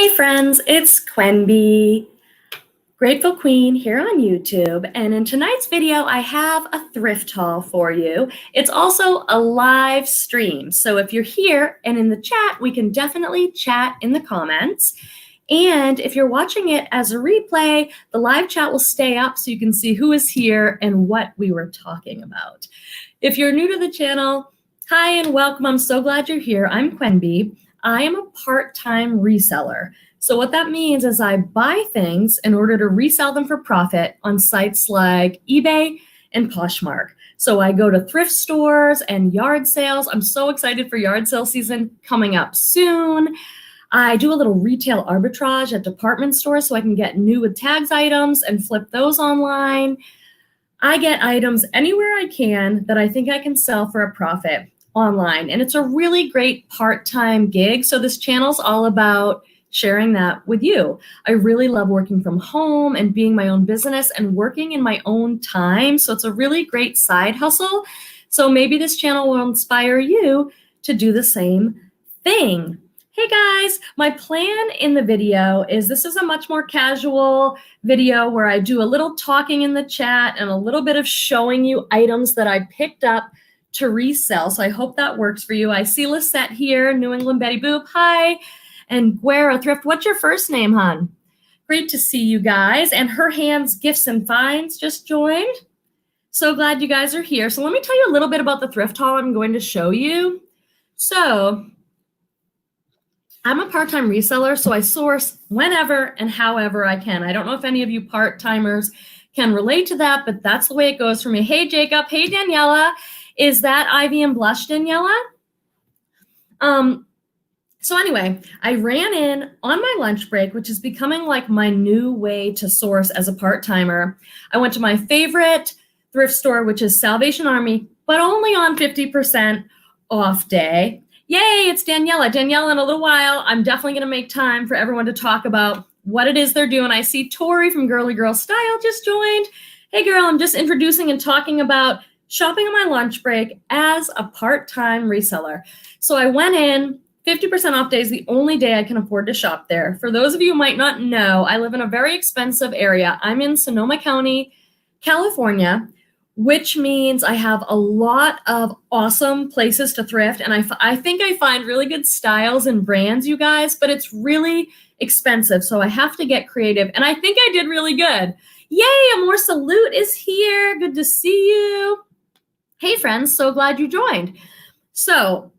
Hey friends, it's Quenby, Grateful Queen here on YouTube, and in tonight's video I have a thrift haul for you. It's also a live stream, so if you're here and in the chat, we can definitely chat in the comments. And if you're watching it as a replay, the live chat will stay up so you can see who is here and what we were talking about. If you're new to the channel, hi and welcome. I'm so glad you're here. I'm Quenby. I am a part-time reseller. So what that means is I buy things in order to resell them for profit on sites like Ebay and Poshmark. So I go to thrift stores and yard sales. I'm so excited for yard sale season coming up soon. I do a little retail arbitrage at department stores so I can get new with tags items and flip those online. I get items anywhere I can that I think I can sell for a profit online. And it's a really great part-time gig. So this channel's all about sharing that with you. I really love working from home and being my own business and working in my own time. So it's a really great side hustle. So maybe this channel will inspire you to do the same thing. Hey guys, my plan in the video is this is a much more casual video where I do a little talking in the chat and a little bit of showing you items that I picked up to resell. So I hope that works for you. I see Lisette here, New England Betty Boop. Hi. And Guerra Thrift. What's your first name, hon? Great to see you guys. And Her Hands Gifts and Finds just joined. So glad you guys are here. So let me tell you a little bit about the thrift haul I'm going to show you. So I'm a part-time reseller, so I source whenever and however I can. I don't know if any of you part-timers can relate to that, but that's the way it goes for me. Hey, Jacob. Hey, Daniela. Is that Ivy and Blush, Daniela? So anyway, I ran in on my lunch break, which is becoming like my new way to source as a part-timer. I went to my favorite thrift store, which is Salvation Army, but only on 50% off day. Yay, it's Daniela. Daniela, in a little while, I'm definitely going to make time for everyone to talk about what it is they're doing. I see Tori from Girly Girl Style just joined. Hey, girl, I'm just introducing and talking about shopping on my lunch break as a part-time reseller. So I went in, 50% off day is the only day I can afford to shop there. For those of you who might not know, I live in a very expensive area. I'm in Sonoma County, California, which means I have a lot of awesome places to thrift. And I think I find really good styles and brands, you guys, but it's really expensive. So I have to get creative. And I think I did really good. Yay, Amor Salute is here. Good to see you. Hey friends, so glad you joined. So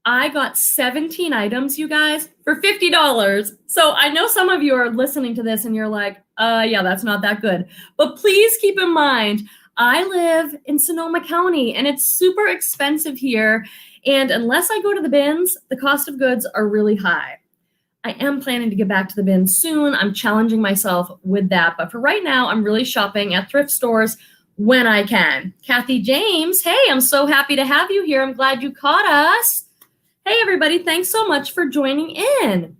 I got 17 items, you guys, for $50. So I know some of you are listening to this and you're like, yeah, that's not that good. But please keep in mind, I live in Sonoma County and it's super expensive here. And unless I go to the bins, the cost of goods are really high. I am planning to get back to the bins soon. I'm challenging myself with that. But for right now, I'm really shopping at thrift stores when I can. Kathy James, hey, I'm so happy to have you here. I'm glad you caught us. Hey, everybody, thanks so much for joining in.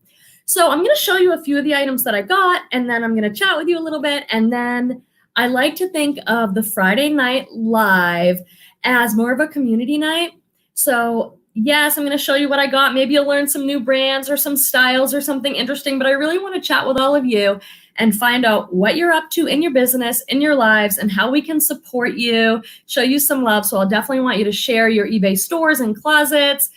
So I'm going to show you a few of the items that I got, and then I'm going to chat with you a little bit. And then I like to think of the Friday night live as more of a community night. So yes, I'm going to show you what I got. Maybe you'll learn some new brands or some styles or something interesting, but I really want to chat with all of you and find out what you're up to in your business, in your lives, and how we can support you, show you some love. So I'll definitely want you to share your eBay stores and closets,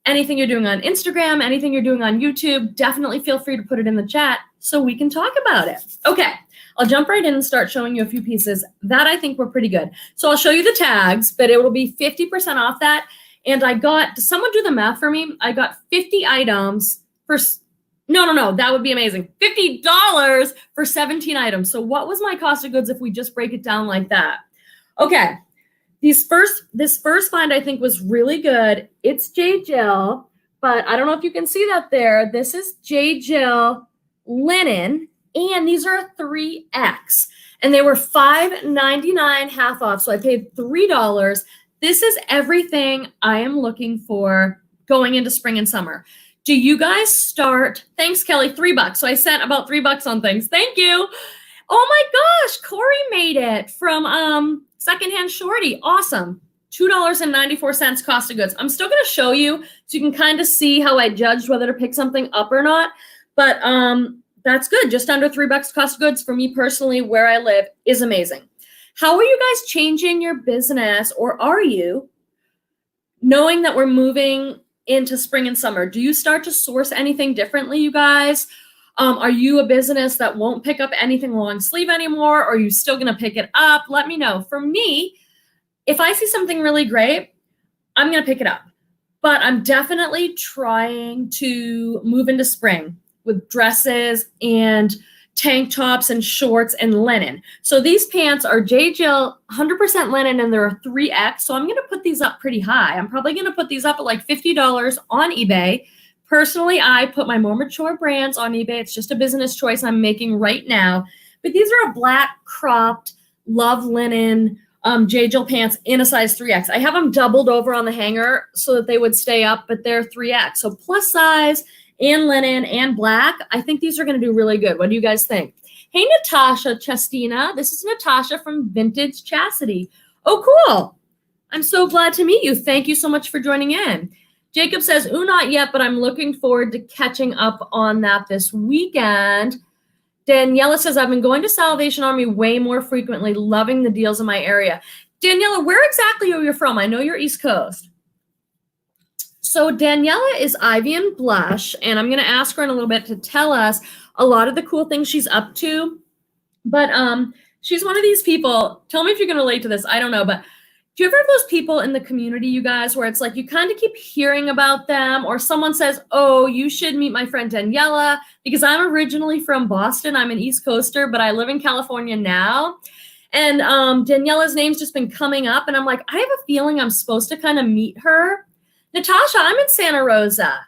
anything you're doing on Instagram, anything you're doing on YouTube. Definitely feel free to put it in the chat so we can talk about it. Okay, I'll jump right in and start showing you a few pieces that I think were pretty good. So I'll show you the tags, but it will be 50% off that. And I got, does someone do the math for me? I got 50 items for, no, that would be amazing. $50 for 17 items. So what was my cost of goods if we just break it down like that? Okay, this first find I think was really good. It's J. Jill, but I don't know if you can see that there. This is J. Jill linen, and these are a 3X. And they were $5.99 half off, so I paid $3. This is everything I am looking for going into spring and summer. Do you guys start? Thanks, Kelly. $3. So I sent about $3 on things. Thank you. Oh my gosh, Corey made it from Secondhand Shorty. Awesome. $2.94 cost of goods. I'm still going to show you so you can kind of see how I judged whether to pick something up or not. But that's good. Just under $3 cost of goods for me personally, where I live, is amazing. How are you guys changing your business, or are you, knowing that we're moving into spring and summer? Do you start to source anything differently, you guys? Are you a business that won't pick up anything long sleeve anymore? Or are you still going to pick it up? Let me know. For me, if I see something really great, I'm going to pick it up. But I'm definitely trying to move into spring with dresses and tank tops and shorts and linen. So these pants are J. Jill 100% linen, and they're a 3X. So I'm going to put these up pretty high. I'm probably going to put these up at like $50 on eBay. Personally, I put my more mature brands on eBay. It's just a business choice I'm making right now. But these are a black cropped love linen J. Jill pants in a size 3X. I have them doubled over on the hanger so that they would stay up, but they're 3X. So plus size and linen and black. I think these are going to do really good. What do you guys think? Hey, Natasha Chestina. This is Natasha from Vintage Chastity. Oh, cool. I'm so glad to meet you. Thank you so much for joining in. Jacob says, ooh, not yet, but I'm looking forward to catching up on that this weekend. Daniela says, I've been going to Salvation Army way more frequently, loving the deals in my area. Daniela, where exactly are you from? I know you're East Coast. So Daniela is Ivy and Blush, and I'm going to ask her in a little bit to tell us a lot of the cool things she's up to. But she's one of these people. Tell me if you can relate to this. I don't know, but do you ever have those people in the community, you guys, where it's like you kind of keep hearing about them, or someone says, oh, you should meet my friend Daniela, because I'm originally from Boston. I'm an East Coaster, but I live in California now. And Daniela's name's just been coming up, and I'm like, I have a feeling I'm supposed to kind of meet her. Natasha, I'm in Santa Rosa.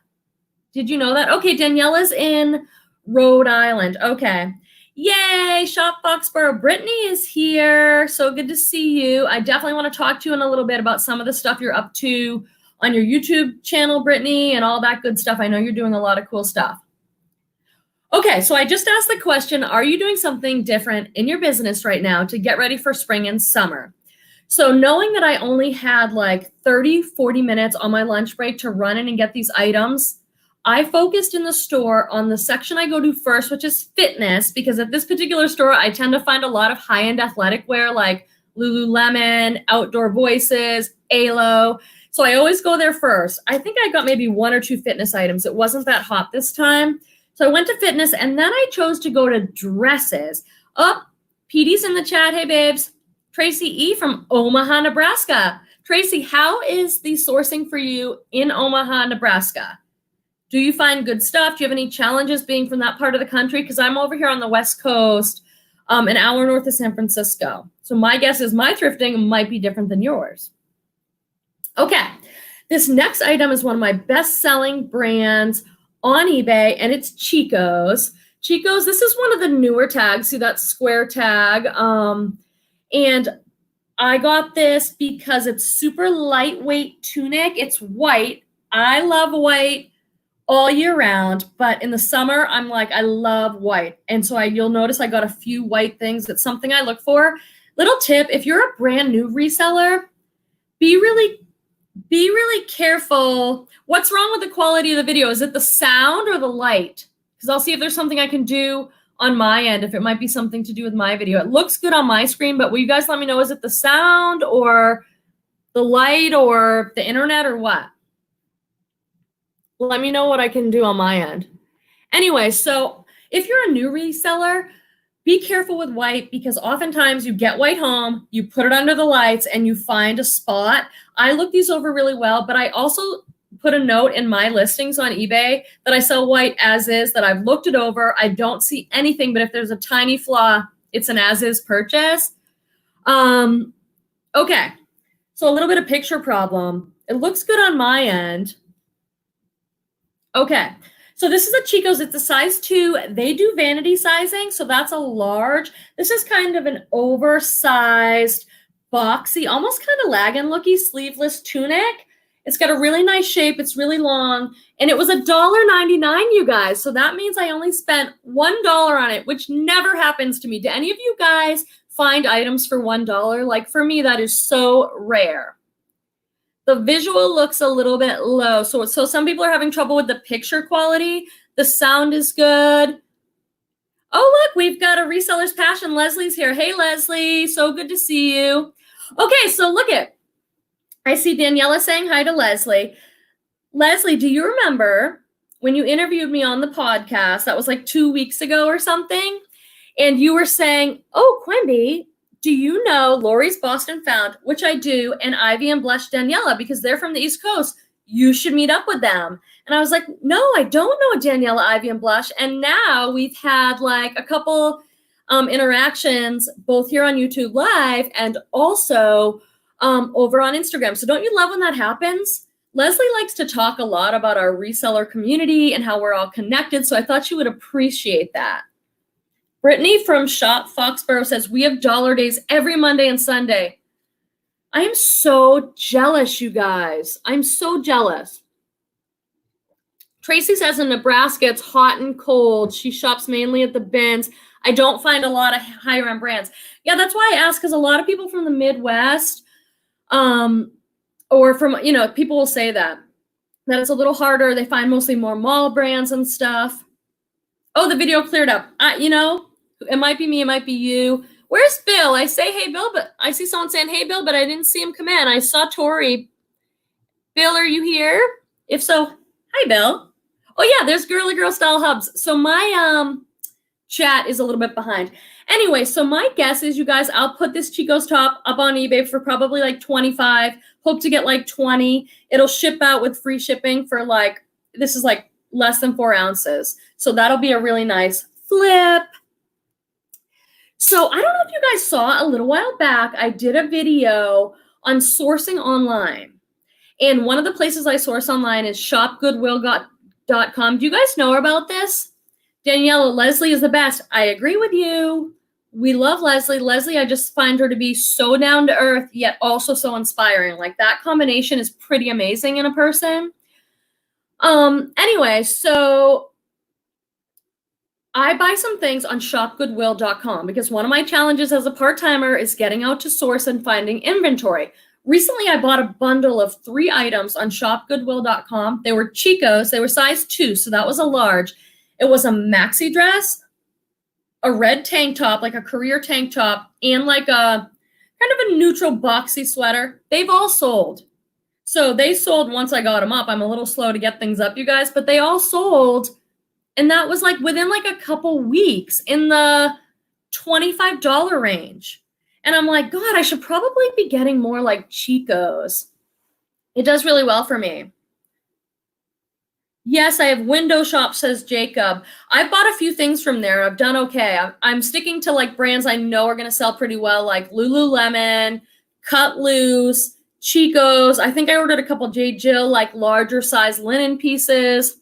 Did you know that? Okay, Daniela's in Rhode Island. Okay. Yay, Shop Foxborough. Brittany is here. So good to see you. I definitely want to talk to you in a little bit about some of the stuff you're up to on your YouTube channel, Brittany, and all that good stuff. I know you're doing a lot of cool stuff. Okay, so I just asked the question, are you doing something different in your business right now to get ready for spring and summer? So knowing that I only had like 30, 40 minutes on my lunch break to run in and get these items, I focused in the store on the section I go to first, which is fitness, because at this particular store, I tend to find a lot of high-end athletic wear like Lululemon, Outdoor Voices, Alo. So I always go there first. I think I got maybe 1 or 2 fitness items. It wasn't that hot this time. So I went to fitness, and then I chose to go to dresses. Oh, Petey's in the chat. Hey, babes. Tracy E. from Omaha, Nebraska. Tracy, how is the sourcing for you in Omaha, Nebraska? Do you find good stuff? Do you have any challenges being from that part of the country? Because I'm over here on the West Coast, an hour north of San Francisco. So my guess is my thrifting might be different than yours. Okay, this next item is one of my best-selling brands on eBay, and it's Chico's. Chico's, this is one of the newer tags. See that square tag? And I got this because it's super lightweight tunic. It's white. I love white all year round, but in the summer, I'm like, I love white. And so you'll notice I got a few white things. That's something I look for. Little tip, if you're a brand new reseller, be really careful. What's wrong with the quality of the video? Is it the sound or the light? Because I'll see if there's something I can do on my end, if it might be something to do with my video. It looks good on my screen, but will you guys let me know, is it the sound or the light or the internet or what? Let me know what I can do on my end. Anyway, so if you're a new reseller, be careful with white, because oftentimes you get white home, you put it under the lights, and you find a spot. I look these over really well, but I also put a note in my listings on eBay that I sell white as is, that I've looked it over. I don't see anything, but if there's a tiny flaw, it's an as is purchase. Okay, so a little bit of picture problem. It looks good on my end. Okay, so this is a Chico's. It's a size 2. They do vanity sizing, so that's a large. This is kind of an oversized, boxy, almost kind of lagging-looky sleeveless tunic. It's got a really nice shape. It's really long, and it was $1.99, you guys. So that means I only spent $1 on it, which never happens to me. Do any of you guys find items for $1? Like for me, that is so rare. The visual looks a little bit low. So some people are having trouble with the picture quality. The sound is good. Oh, look, we've got a reseller's passion. Leslie's here. Hey, Leslie, so good to see you. Okay, so look it. I see Daniela saying hi to Leslie. Leslie, do you remember when you interviewed me on the podcast? That was like 2 weeks ago or something. And you were saying, oh, Quimby, do you know Lori's Boston Found, which I do, and Ivy and Blush Daniela, because they're from the East Coast. You should meet up with them. And I was like, no, I don't know Daniela, Ivy, and Blush. And now we've had like a couple interactions, both here on YouTube Live and also over on Instagram. So don't you love when that happens? Leslie likes to talk a lot about our reseller community and how we're all connected. So I thought you would appreciate that. Brittany from Shop Foxborough says, we have dollar days every Monday and Sunday. I am so jealous, you guys. I'm so jealous. Tracy says in Nebraska, it's hot and cold. She shops mainly at the bins. I don't find a lot of higher end brands. Yeah, that's why I ask, because a lot of people from the Midwest, or from, people will say that it's a little harder. They find mostly more mall brands and stuff. Oh, the video cleared up. It might be me, it might be you. Where's Bill? I say, hey, Bill, but I see someone saying, hey, Bill, but I didn't see him come in. I saw Tori. Bill, are you here? If so, hi, Bill. Oh, yeah, there's Girly Girl Style Hubs. So my chat is a little bit behind. Anyway, so my guess is, you guys, I'll put this Chico's top up on eBay for probably like 25. Hope to get like 20. It'll ship out with free shipping for this is like less than 4 ounces. So that'll be a really nice flip. So I don't know if you guys saw a little while back, I did a video on sourcing online. And one of the places I source online is shopgoodwill.com. Do you guys know about this? Daniela, Leslie is the best. I agree with you. We love Leslie. Leslie, I just find her to be so down to earth, yet also so inspiring. Like, that combination is pretty amazing in a person. Anyway, so I buy some things on shopgoodwill.com because one of my challenges as a part-timer is getting out to source and finding inventory. Recently, I bought a bundle of 3 items on shopgoodwill.com. They were Chico's. They were size 2, so that was a large. It was a maxi dress, a red tank top, like a career tank top, and like a kind of a neutral boxy sweater. They've all sold. So they sold once I got them up. I'm a little slow to get things up, you guys, but they all sold. And that was like within like a couple weeks in the $25 range. And I'm like, God, I should probably be getting more like Chico's. It does really well for me. Yes, I have window shop, says Jacob. I've bought a few things from there. I've done okay. I'm sticking to like brands I know are going to sell pretty well, like Lululemon, Cut Loose, Chico's. I think I ordered a couple J. Jill, like larger size linen pieces.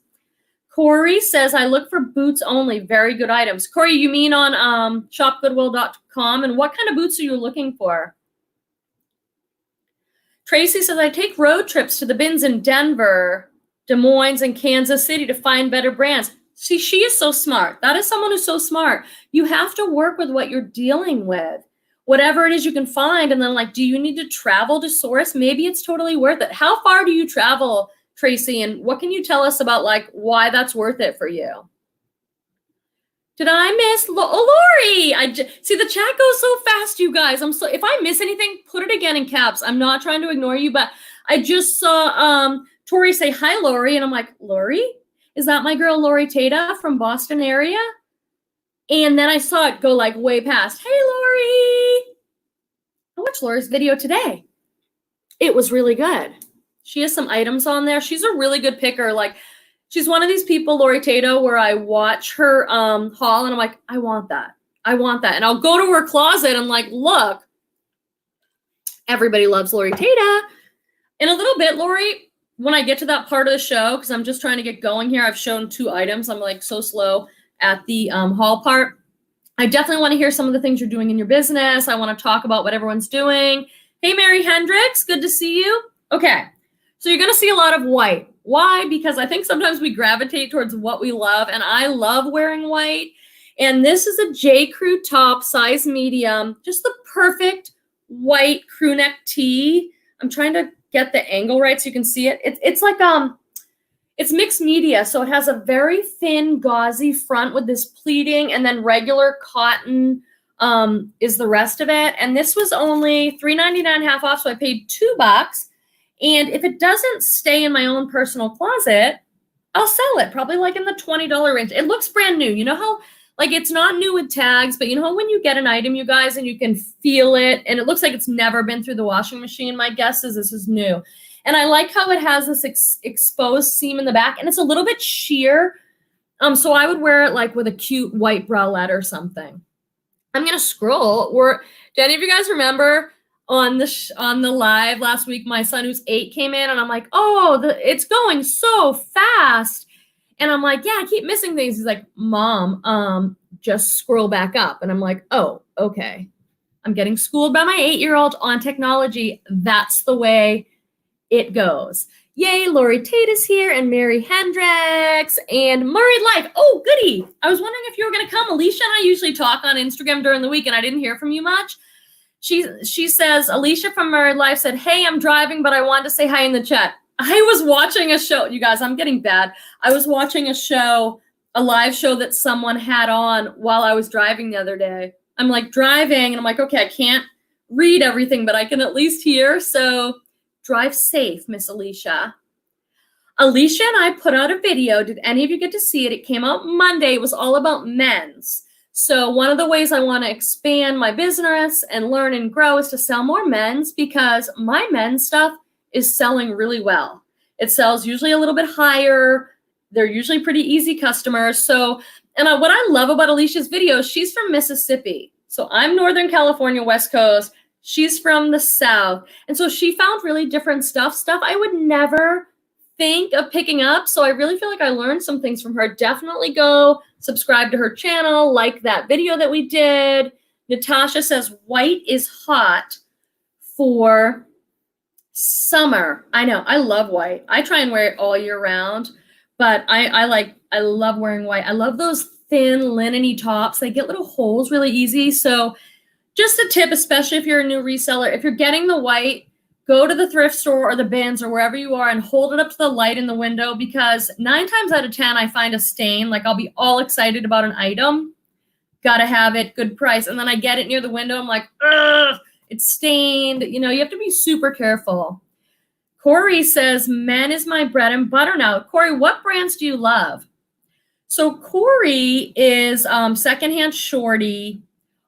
Corey says, I look for boots only. Very good items. Corey, you mean on shopgoodwill.com? And what kind of boots are you looking for? Tracy says, I take road trips to the bins in Denver, Des Moines, and Kansas City to find better brands. See, she is so smart. That is someone who's so smart. You have to work with what you're dealing with. Whatever it is you can find. And then, like, do you need to travel to source? Maybe it's totally worth it. How far do you travel, Tracy? And what can you tell us about, like, why that's worth it for you? Did I miss Lori? See, the chat goes so fast, you guys. If I miss anything, put it again in caps. I'm not trying to ignore you, but I just saw Tori say, hi, Lori. And I'm like, Lori? Is that my girl, Lori Tata from Boston area? And then I saw it go like way past. Hey, Lori. I watched Lori's video today. It was really good. She has some items on there. She's a really good picker. Like, she's one of these people, Lori Tato, where I watch her haul and I'm like, I want that. I want that. And I'll go to her closet and like, look, everybody loves Lori Tata. In a little bit, Lori, when I get to that part of the show, because I'm just trying to get going here, I've shown 2 items. I'm like so slow at the haul part. I definitely want to hear some of the things you're doing in your business. I want to talk about what everyone's doing. Hey, Mary Hendricks, good to see you. Okay, so you're going to see a lot of white. Why? Because I think sometimes we gravitate towards what we love, and I love wearing white. And this is a J. Crew top, size medium, just the perfect white crew neck tee. I'm trying to get the angle right so you can see it. It's like, it's mixed media. So it has a very thin gauzy front with this pleating, and then regular cotton is the rest of it. And this was only $3.99 half off. So I paid $2. And if it doesn't stay in my own personal closet, I'll sell it probably like in the $20 range. It looks brand new. You know how, like, it's not new with tags, but you know how when you get an item, you guys, and you can feel it, and it looks like it's never been through the washing machine. My guess is this is new. And I like how it has this exposed seam in the back, and it's a little bit sheer. So I would wear it like with a cute white bralette or something. I'm going to scroll. Do any of you guys remember on the live last week, my son who's 8 came in, and I'm like, oh, it's going so fast. And I'm like, yeah, I keep missing things. He's like, Mom, just scroll back up. And I'm like, oh, okay. I'm getting schooled by my 8-year-old on technology. That's the way it goes. Yay, Lori Tate is here, and Mary Hendricks, and Murray Life. Oh, goody. I was wondering if you were going to come. Alicia and I usually talk on Instagram during the week, and I didn't hear from you much. She says, Alicia from Murray Life said, hey, I'm driving, but I wanted to say hi in the chat. I was watching a show. You guys, I'm getting bad. I was watching a live show that someone had on while I was driving the other day. I'm like driving, and I'm like, okay, I can't read everything, but I can at least hear. So drive safe, Miss Alicia. Alicia and I put out a video. Did any of you get to see it? It came out Monday. It was all about men's. So one of the ways I want to expand my business and learn and grow is to sell more men's, because my men's stuff is selling really well. It sells usually a little bit higher. They're usually pretty easy customers. So, and what I love about Alicia's videos, she's from Mississippi. So I'm Northern California, West Coast. She's from the South. And so she found really different stuff I would never think of picking up. So I really feel like I learned some things from her. Definitely go subscribe to her channel, like that video that we did. Natasha says white is hot for summer. I know, I love white. I try and wear it all year round, but I love wearing white. I love those thin linen-y tops. They get little holes really easy. So just a tip, especially if you're a new reseller, if you're getting the white, go to the thrift store or the bins or wherever you are and hold it up to the light in the window, because 9 times out of 10, I find a stain. Like, I'll be all excited about an item, gotta have it, good price. And then I get it near the window. I'm like, ugh, it's stained. You know, you have to be super careful. Corey says, men is my bread and butter now. Corey, what brands do you love? So Corey is Secondhand Shorty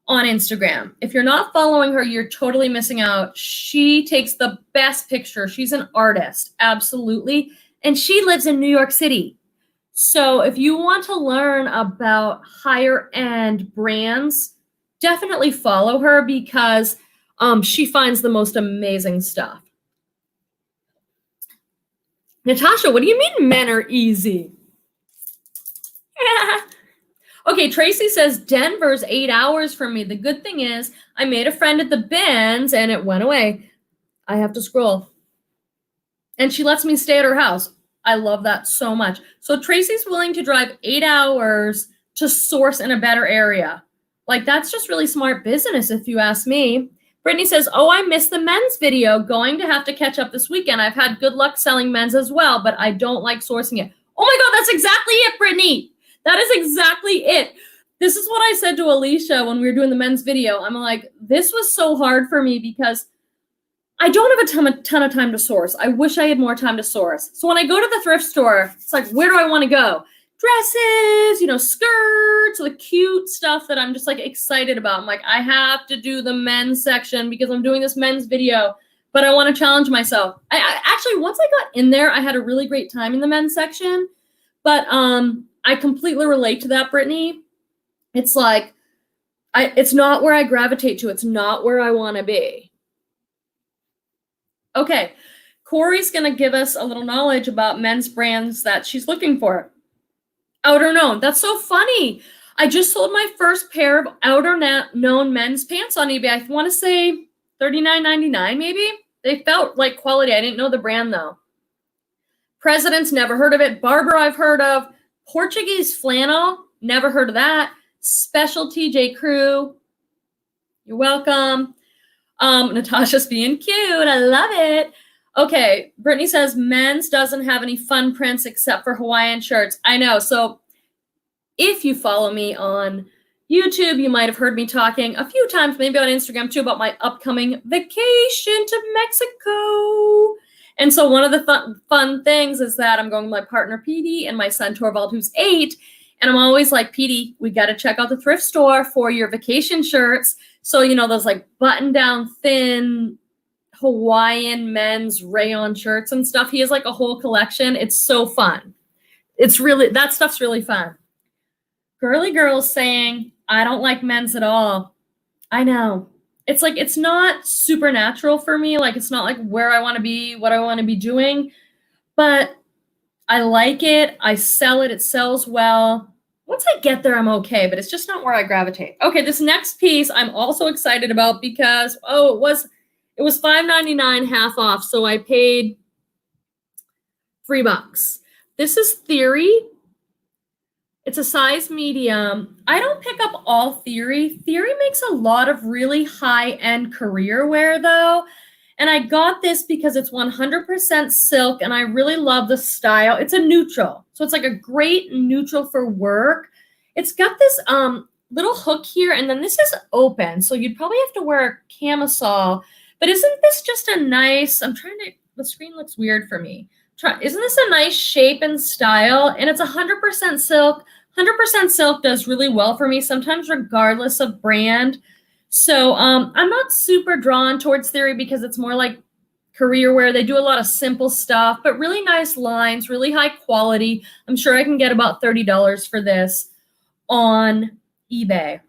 on Instagram. If you're not following her, you're totally missing out. She takes the best picture. She's an artist, absolutely. And she lives in New York City. So if you want to learn about higher end brands, definitely follow her, because she finds the most amazing stuff. Natasha, what do you mean men are easy? Okay, Tracy says Denver's 8 hours from me. The good thing is I made a friend at the bins and it went away. I have to scroll. And she lets me stay at her house. I love that so much. So Tracy's willing to drive 8 hours to source in a better area. Like, that's just really smart business if you ask me. Brittany says, oh, I missed the men's video. Going to have to catch up this weekend. I've had good luck selling men's as well, but I don't like sourcing it. Oh my God, that's exactly it, Brittany. That is exactly it. This is what I said to Alicia when we were doing the men's video. I'm like, this was so hard for me because I don't have a ton of time to source. I wish I had more time to source. So when I go to the thrift store, it's like, where do I want to go? Dresses, you know, skirts, the cute stuff that I'm just like excited about. I'm like, I have to do the men's section because I'm doing this men's video, but I want to challenge myself. I actually, once I got in there, I had a really great time in the men's section, but I completely relate to that, Brittany. It's like, it's not where I gravitate to. It's not where I want to be. Okay, Corey's going to give us a little knowledge about men's brands that she's looking for. Outer Known. That's so funny. I just sold my first pair of Outer Known men's pants on eBay. I want to say $39.99 maybe. They felt like quality. I didn't know the brand though. President's, never heard of it. Barber, I've heard of. Portuguese flannel, never heard of that. Specialty J. Crew, you're welcome. Natasha's being cute. I love it. Okay, Brittany says men's doesn't have any fun prints except for Hawaiian shirts. I know. So if you follow me on YouTube, you might have heard me talking a few times, maybe on Instagram too, about my upcoming vacation to Mexico. And so one of the fun things is that I'm going with my partner, Petey, and my son, Torvald, who's 8. And I'm always like, Petey, we got to check out the thrift store for your vacation shirts. So, those like button down thin Hawaiian men's rayon shirts and stuff. He has like a whole collection. It's so fun. That stuff's really fun. Girly girls saying, I don't like men's at all. I know. It's like, it's not supernatural for me. Like, it's not like where I want to be, what I want to be doing, but I like it. I sell it. It sells well. Once I get there, I'm okay, but it's just not where I gravitate. Okay, this next piece I'm also excited about because, it was $5.99 half off, so I paid $3. This is Theory. It's a size medium. I don't pick up all Theory. Theory makes a lot of really high-end career wear, though. And I got this because it's 100% silk, and I really love the style. It's a neutral. So it's like a great neutral for work. It's got this little hook here, and then this is open. So you'd probably have to wear a camisole. But isn't this just a nice, the screen looks weird for me. Isn't this a nice shape and style? And it's 100% silk. 100% silk does really well for me, sometimes regardless of brand. So I'm not super drawn towards Theory because it's more like career wear. They do a lot of simple stuff, but really nice lines, really high quality. I'm sure I can get about $30 for this on eBay.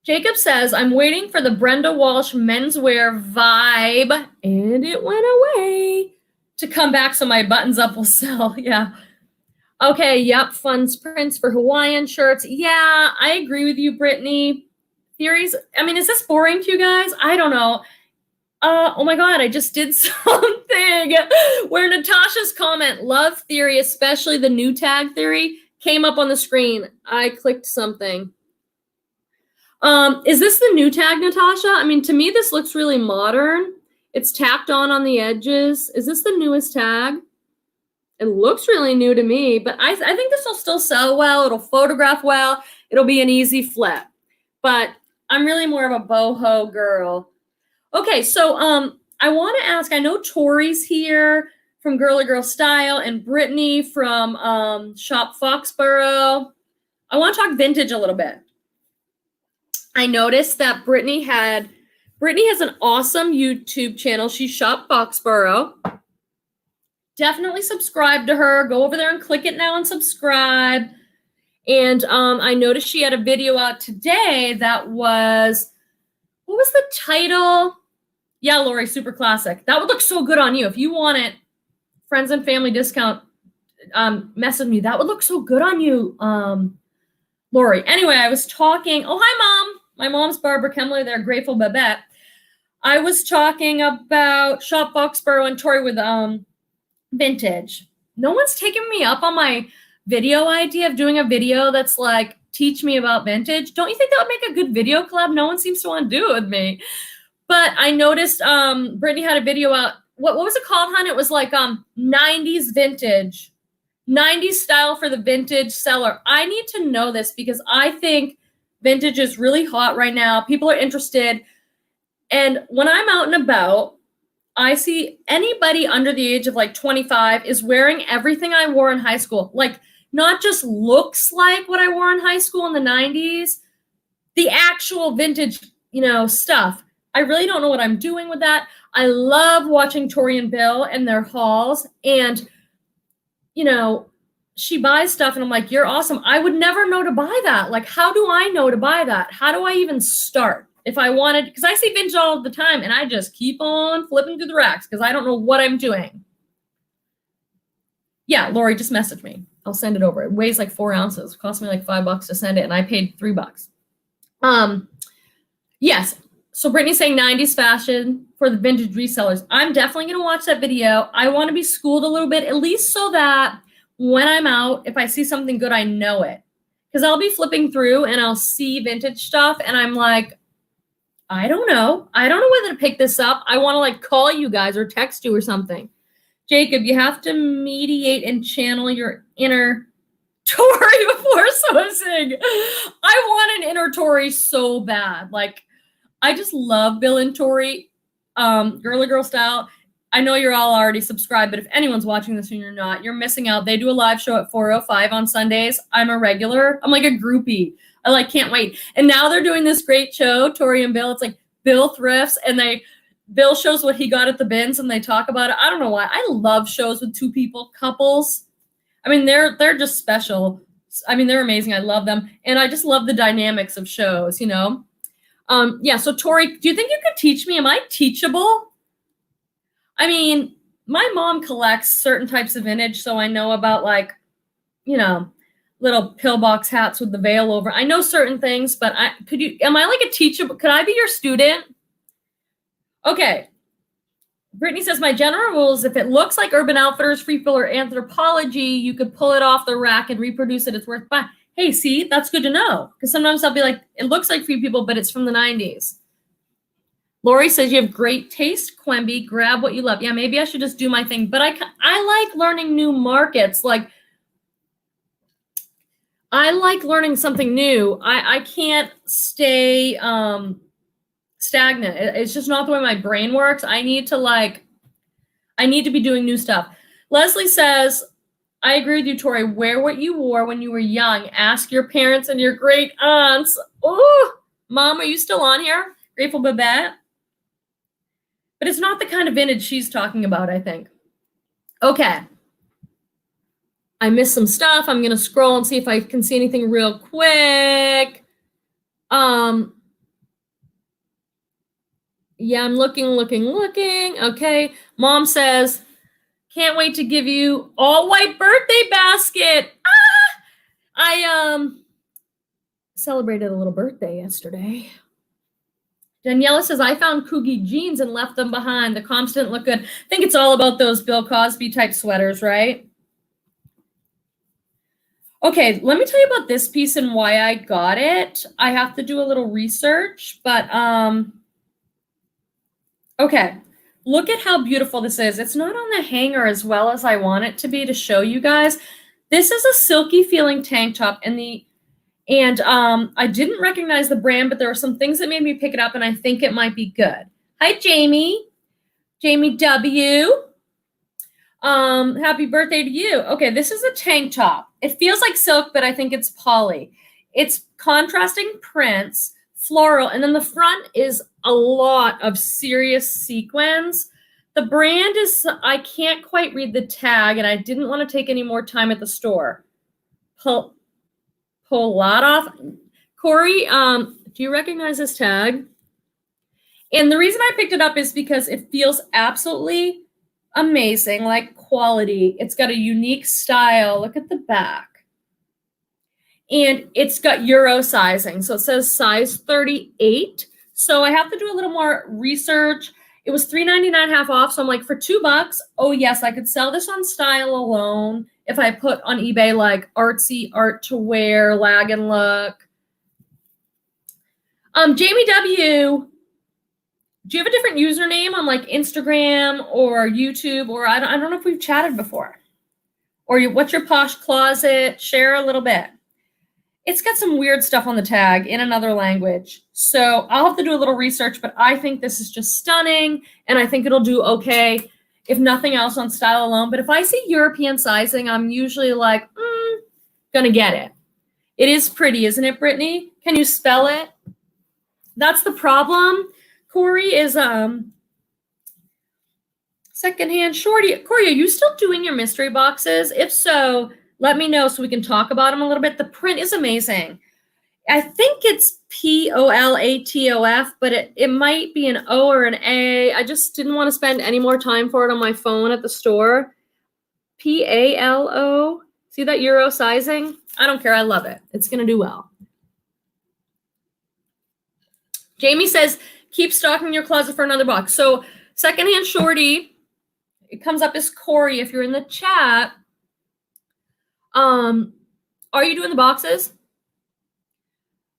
Jacob says, I'm waiting for the Brenda Walsh menswear vibe, and it went away, to come back so my buttons up will sell. Yeah. Okay, yep, fun prints for Hawaiian shirts. Yeah, I agree with you, Brittany. Theories, is this boring to you guys? I don't know. Oh my God, I just did something where Natasha's comment, love Theory, especially the new tag Theory, came up on the screen. I clicked something. Is this the new tag, Natasha? To me, this looks really modern. It's tacked on the edges. Is this the newest tag? It looks really new to me, but I think this will still sell well. It'll photograph well. It'll be an easy flip. But I'm really more of a boho girl. Okay, so I want to ask, I know Tori's here from Girly Girl Style and Brittany from Shop Foxborough. I want to talk vintage a little bit. I noticed that Brittany has an awesome YouTube channel. She's Shop Foxborough. Definitely subscribe to her. Go over there and click it now and subscribe. And I noticed she had a video out today that was, what was the title? Yeah, Lori, super classic. That would look so good on you. If you want it, friends and family discount, message me. That would look so good on you, Lori. Anyway, I was talking. Oh, hi, Mom. My mom's Barbara Kemler there, Grateful Babette. I was talking about Shop Foxborough and Tori with vintage. No one's taken me up on my video idea of doing a video that's like, teach me about vintage. Don't you think that would make a good video collab? No one seems to want to do it with me. But I noticed Brittany had a video out. What was it called, hon? It was like 90s vintage. 90s style for the vintage seller. I need to know this because I think vintage is really hot right now. People are interested. And when I'm out and about, I see anybody under the age of like 25 is wearing everything I wore in high school. Like, not just looks like what I wore in high school in the 90s, the actual vintage, stuff. I really don't know what I'm doing with that. I love watching Tori and Bill and their hauls. And, she buys stuff and I'm like, you're awesome. I would never know to buy that. Like, how do I know to buy that? How do I even start? If I wanted, because I see vintage all the time and I just keep on flipping through the racks because I don't know what I'm doing. Yeah, Lori, just message me. I'll send it over. It weighs like 4 ounces. It cost me like $5 to send it and I paid $3. Yes. So Brittany's saying 90s fashion for the vintage resellers. I'm definitely going to watch that video. I want to be schooled a little bit, at least so that when I'm out, if I see something good, I know it. Because I'll be flipping through and I'll see vintage stuff and I'm like, I don't know. I don't know whether to pick this up. I want to like call you guys or text you or something. Jacob, you have to mediate and channel your inner Tori before sourcing. I want an inner Tori so bad. Like, I just love Bill and Tori, girly girl style. I know you're all already subscribed, but if anyone's watching this and you're not, you're missing out. They do a live show at 4:05 on Sundays. I'm a regular. I'm like a groupie. I like can't wait. And now they're doing this great show, Tori and Bill. It's like Bill thrifts and Bill shows what he got at the bins and they talk about it. I don't know why. I love shows with two people, couples. I mean, they're just special. I mean, they're amazing. I love them. And I just love the dynamics of shows, you know? Yeah, so Tori, do you think you could teach me? Am I teachable? I mean, my mom collects certain types of vintage, so I know about like, you know, little pillbox hats with the veil over. I know certain things, but am I like a teachable? Could I be your student? Okay. Brittany says, my general rule is if it looks like Urban Outfitters, Free Fill, or Anthropologie, you could pull it off the rack and reproduce it. It's worth buying. Hey, see, that's good to know. Because sometimes I'll be like, it looks like Free People, but it's from the 90s. Lori says, you have great taste, Quemby. Grab what you love. Yeah, maybe I should just do my thing. But I like learning new markets. Like, I like learning something new. I can't stay stagnant. It's just not the way my brain works. I need to be doing new stuff. Leslie says, I agree with you, Tori. Wear what you wore when you were young. Ask your parents and your great aunts. Oh, Mom, are you still on here? Grateful Babette. But it's not the kind of vintage she's talking about, I think. Okay. I missed some stuff. I'm going to scroll and see if I can see anything real quick. Yeah, I'm looking. Okay. Mom says, can't wait to give you all white birthday basket. I celebrated a little birthday yesterday. Daniela says, I found Coogie jeans and left them behind. The comps didn't look good. I think it's all about those Bill Cosby type sweaters, right? Okay, let me tell you about this piece and why I got it. I have to do a little research, but okay. Look at how beautiful this is. It's not on the hanger as well as I want it to be to show you guys. This is a silky feeling tank top and I didn't recognize the brand, but there were some things that made me pick it up and I think it might be good. Hi, Jamie. Jamie W. Happy birthday to you. Okay, this is a tank top. It feels like silk, but I think it's poly. It's contrasting prints, floral, and then the front is a lot of serious sequins. The brand is, I can't quite read the tag, and I didn't want to take any more time at the store. Pull a lot off. Corey, do you recognize this tag? And the reason I picked it up is because it feels absolutely amazing, like quality. It's got a unique style. Look at the back. And it's got Euro sizing. So it says size 38. So I have to do a little more research. It was $3.99 half off. So I'm like, for $2, oh yes, I could sell this on style alone. If I put on eBay like artsy, art to wear, lag and look. Jamie W., do you have a different username on like Instagram or YouTube? Or I don't know if we've chatted before. Or what's your posh closet? Share a little bit. It's got some weird stuff on the tag in another language. So I'll have to do a little research, but I think this is just stunning. And I think it'll do okay, if nothing else, on style alone. But if I see European sizing, I'm usually like, gonna get it. It is pretty, isn't it, Brittany? Can you spell it? That's the problem. Corey is secondhand shorty. Corey, are you still doing your mystery boxes? If so, let me know so we can talk about them a little bit. The print is amazing. I think it's POLATOF, but it might be an O or an A. I just didn't want to spend any more time for it on my phone at the store. PALO. See that Euro sizing? I don't care. I love it. It's going to do well. Jamie says, keep stocking your closet for another box. So secondhand shorty, it comes up as Corey if you're in the chat. Are you doing the boxes?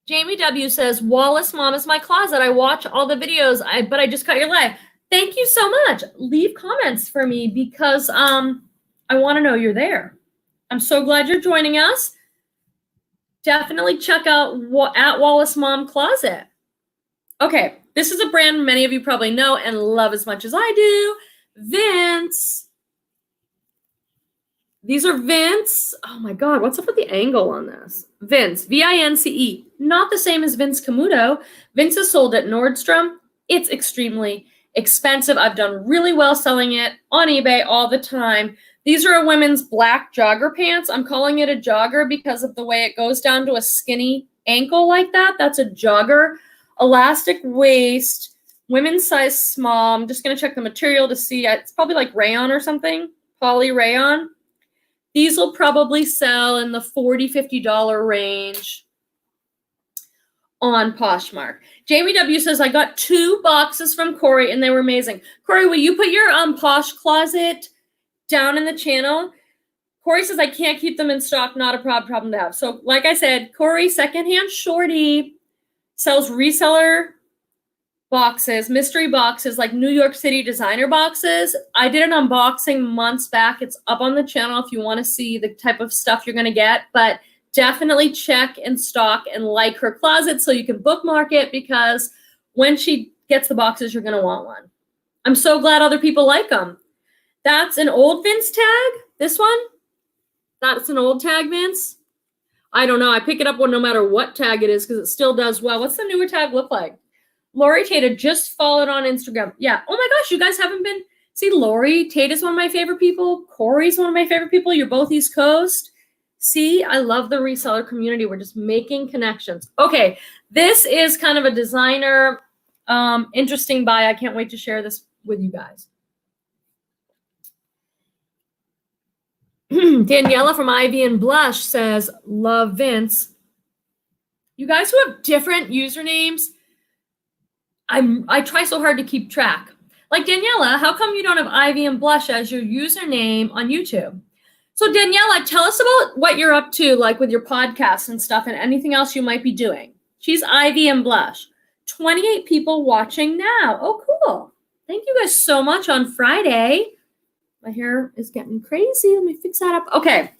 Jamie W says, Wallace Mom is my closet. I watch all the videos, but I just cut your live. Thank you so much. Leave comments for me because I want to know you're there. I'm so glad you're joining us. Definitely check out at Wallace Mom Closet. Okay, this is a brand many of you probably know and love as much as I do. Vince. These are Vince. Oh my God, what's up with the angle on this? Vince, V-I-N-C-E. Not the same as Vince Camuto. Vince is sold at Nordstrom. It's extremely expensive. I've done really well selling it on eBay all the time. These are a women's black jogger pants. I'm calling it a jogger because of the way it goes down to a skinny ankle like that. That's a jogger. Elastic waist, women's size small. I'm just going to check the material to see. It's probably like rayon or something, poly rayon. These will probably sell in the $40, $50 range on Poshmark. Jamie W says, I got 2 boxes from Corey and they were amazing. Corey, will you put your Posh closet down in the channel? Corey says, I can't keep them in stock. Not a problem to have. So like I said, Corey, Secondhand Shorty, sells reseller boxes, mystery boxes, like New York City designer boxes. I did an unboxing months back. It's up on the channel if you want to see the type of stuff you're going to get. But definitely check in stock and like her closet so you can bookmark it, because when she gets the boxes, you're going to want one. I'm so glad other people like them. That's an old Vince tag, this one. That's an old tag, Vince. I don't know. I pick it up no matter what tag it is because it still does well. What's the newer tag look like? Lori Tata just followed on Instagram. Yeah. Oh my gosh, you guys haven't been. See, Lori Tata is one of my favorite people. Corey's one of my favorite people. You're both East Coast. See, I love the reseller community. We're just making connections. Okay, this is kind of a designer, interesting buy. I can't wait to share this with you guys. Daniela from Ivy and Blush says, love Vince. You guys who have different usernames, I try so hard to keep track. Like Daniela, how come you don't have Ivy and Blush as your username on YouTube? So Daniela, tell us about what you're up to, like with your podcast and stuff and anything else you might be doing. She's Ivy and Blush. 28 people watching now. Oh, cool. Thank you guys so much on Friday. My hair is getting crazy. Let me fix that up. Okay.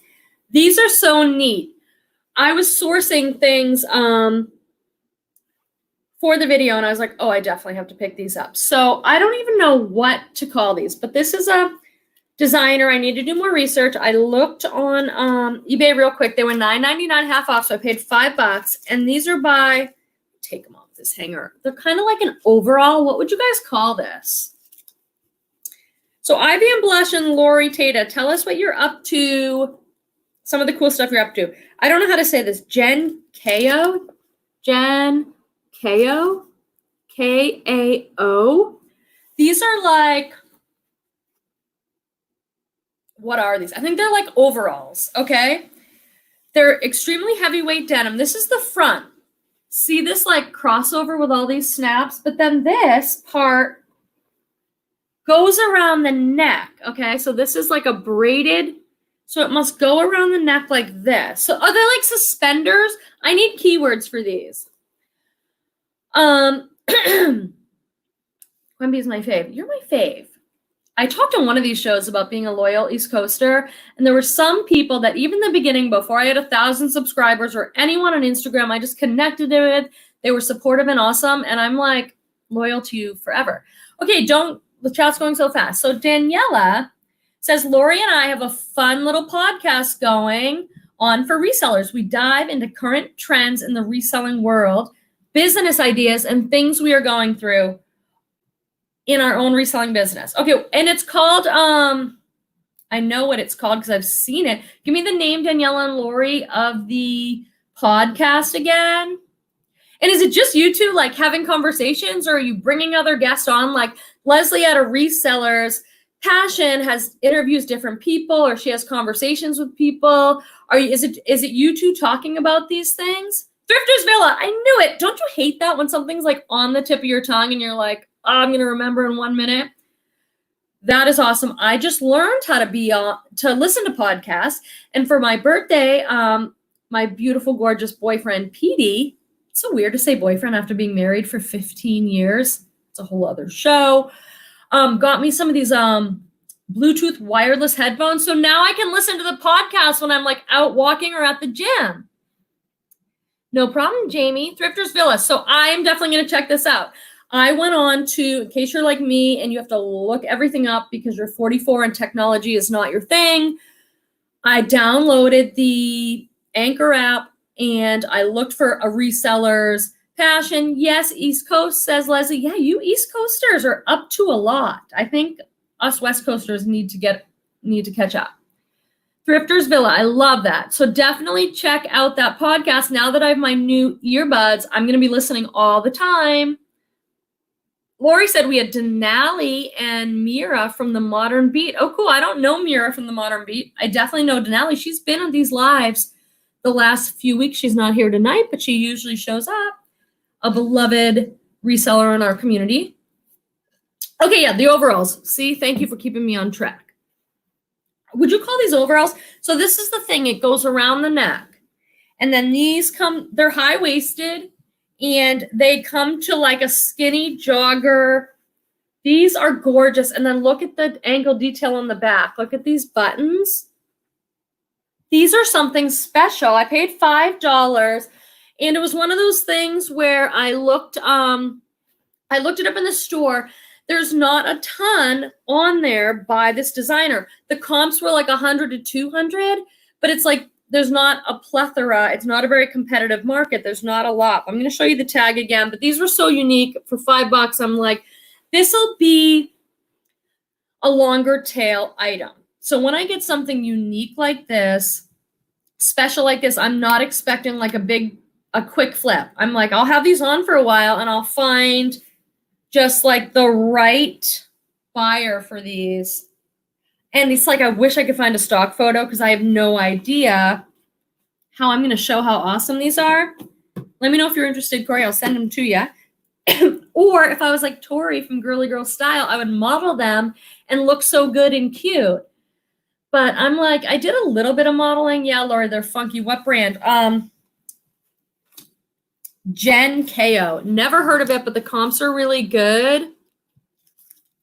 These are so neat. I was sourcing things for the video and I was like, oh, I definitely have to pick these up. So I don't even know what to call these, but this is a designer. I need to do more research. I looked on eBay real quick. They were $9.99 half off, so I paid $5. And these are by, take them off this hanger. They're kind of like an overall. What would you guys call this? So Ivy and Blush and Lori Tata, tell us what you're up to. Some of the cool stuff you're up to. I don't know how to say this. Jen Ko. K-A-O. These are like, what are these? I think they're like overalls, okay? They're extremely heavyweight denim. This is the front. See this like crossover with all these snaps? But then this part goes around the neck, okay? So this is like a braided, so it must go around the neck like this. So are they like suspenders? I need keywords for these. Quimby is my fave. You're my fave. I talked on one of these shows about being a loyal East Coaster, and there were some people that even in the beginning, before I had 1,000 subscribers or anyone on Instagram, I just connected with. They were supportive and awesome, and I'm like loyal to you forever. Okay, the chat's going so fast. So Daniela says, Lori and I have a fun little podcast going on for resellers. We dive into current trends in the reselling world, business ideas, and things we are going through in our own reselling business. Okay, and it's called, I know what it's called because I've seen it. Give me the name, Daniela and Lori, of the podcast again. And is it just you two like having conversations, or are you bringing other guests on? Like Leslie at a Reseller's Passion has interviews different people, or she has conversations with people. Is it you two talking about these things? Thrifter's Villa, I knew it. Don't you hate that when something's like on the tip of your tongue and you're like, oh, I'm going to remember in 1 minute? That is awesome. I just learned how to listen to podcasts. And for my birthday, my beautiful, gorgeous boyfriend, Petey, It's so weird to say boyfriend after being married for 15 years. It's a whole other show. Got me some of these Bluetooth wireless headphones. So now I can listen to the podcast when I'm like out walking or at the gym. No problem, Jamie. Thrifters Villa. So I'm definitely going to check this out. I went on to, in case you're like me and you have to look everything up because you're 44 and technology is not your thing, I downloaded the Anchor app and I looked for a reseller's passion. Yes, East Coast, says Leslie. Yeah, you East Coasters are up to a lot. I think us West Coasters need to catch up. Thrifters Villa, I love that. So definitely check out that podcast. Now that I have my new earbuds, I'm going to be listening all the time. Lori said we had Denali and Mira from the Modern Beat. Oh, cool. I don't know Mira from the Modern Beat. I definitely know Denali. She's been on these lives the last few weeks. She's not here tonight, but she usually shows up. A beloved reseller in our community. Okay, yeah, the overalls. See, thank you for keeping me on track. Would you call these overalls? So this is the thing. It goes around the neck. And then these come, they're high-waisted. And they come to like a skinny jogger. These are gorgeous. And then look at the angle detail on the back. Look at these buttons. These are something special. I paid $5. And it was one of those things where I looked it up in the store. There's not a ton on there by this designer. The comps were like 100 to 200, but it's like there's not a plethora. It's not a very competitive market. There's not a lot. I'm going to show you the tag again, but these were so unique. For $5, I'm like, this will be a longer tail item. So when I get something unique like this, special like this, I'm not expecting like a quick flip. I'm like, I'll have these on for a while and I'll find just like the right buyer for these. And it's like, I wish I could find a stock photo because I have no idea how I'm going to show how awesome these are. Let me know if you're interested, Corey. I'll send them to you. Or if I was like Tori from Girly Girl Style, I would model them and look so good and cute. But I'm like, I did a little bit of modeling. Yeah, Laura, they're funky. What brand? Gen KO. Never heard of it, but the comps are really good.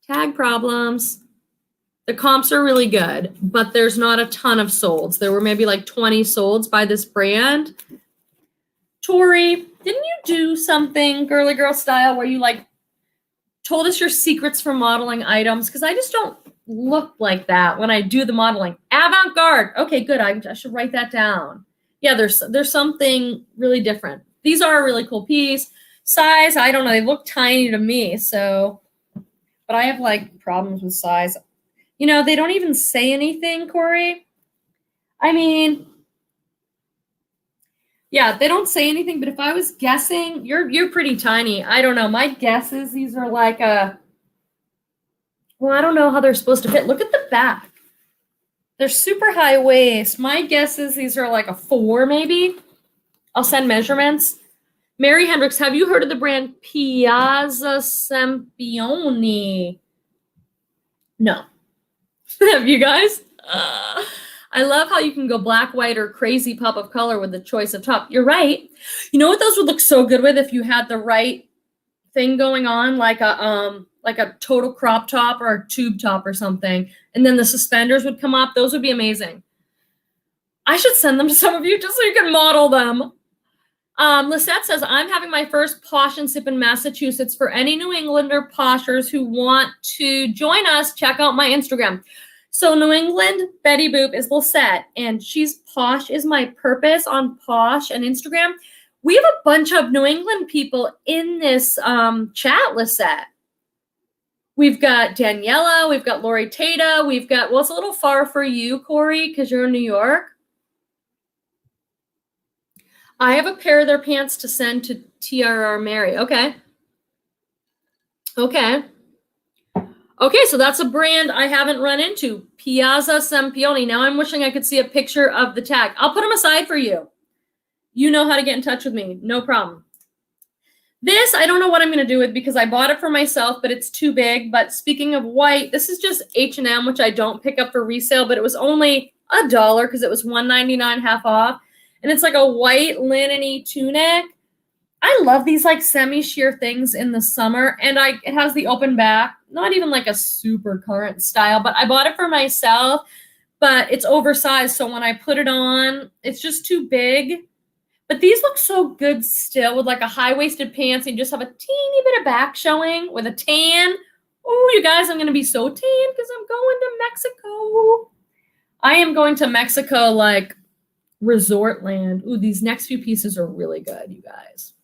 Tag problems. The comps are really good, but there's not a ton of solds. There were maybe like 20 solds by this brand. Tori, didn't you do something Girly Girl Style where you like told us your secrets for modeling items? Because I just don't look like that when I do the modeling. Avant-garde. Okay, good. I should write that down. Yeah, there's something really different. These are a really cool piece. Size, I don't know. They look tiny to me, so. But I have like problems with size. You know, they don't even say anything, Corey. I mean, yeah, they don't say anything, but if I was guessing, you're pretty tiny. I don't know. My guess is these are like well, I don't know how they're supposed to fit. Look at the back. They're super high waist. My guess is these are like a 4 maybe. I'll send measurements. Mary Hendricks, have you heard of the brand Piazza Sempione? No. Have you guys? I love how you can go black, white, or crazy pop of color with the choice of top. You're right. You know what those would look so good with if you had the right thing going on, like a total crop top or a tube top or something, and then the suspenders would come up. Those would be amazing. I should send them to some of you just so you can model them. Lisette says, I'm having my first Posh and Sip in Massachusetts. For any New Englander poshers who want to join us, check out my Instagram. So New England Betty Boop is Lisette, and she's Posh is my purpose on Posh and Instagram. We have a bunch of New England people in this chat, Lisette. We've got Daniela, we've got Lori Tata, we've got, well, it's a little far for you, Corey, because you're in New York. I have a pair of their pants to send to TRR Mary. Okay. Okay, so that's a brand I haven't run into. Piazza Sempione. Now I'm wishing I could see a picture of the tag. I'll put them aside for you. You know how to get in touch with me. No problem. This, I don't know what I'm going to do with because I bought it for myself, but it's too big. But speaking of white, this is just H&M, which I don't pick up for resale, but it was only $1 because it was $1.99 half off. And it's like a white linen-y tunic. I love these like semi-sheer things in the summer, and it has the open back, not even like a super current style, but I bought it for myself, but it's oversized. So when I put it on, it's just too big. But these look so good still with like a high-waisted pants and you just have a teeny bit of back showing with a tan. Oh, you guys, I'm going to be so tan because I'm going to Mexico. I am going to Mexico like resort land. Ooh, these next few pieces are really good, you guys.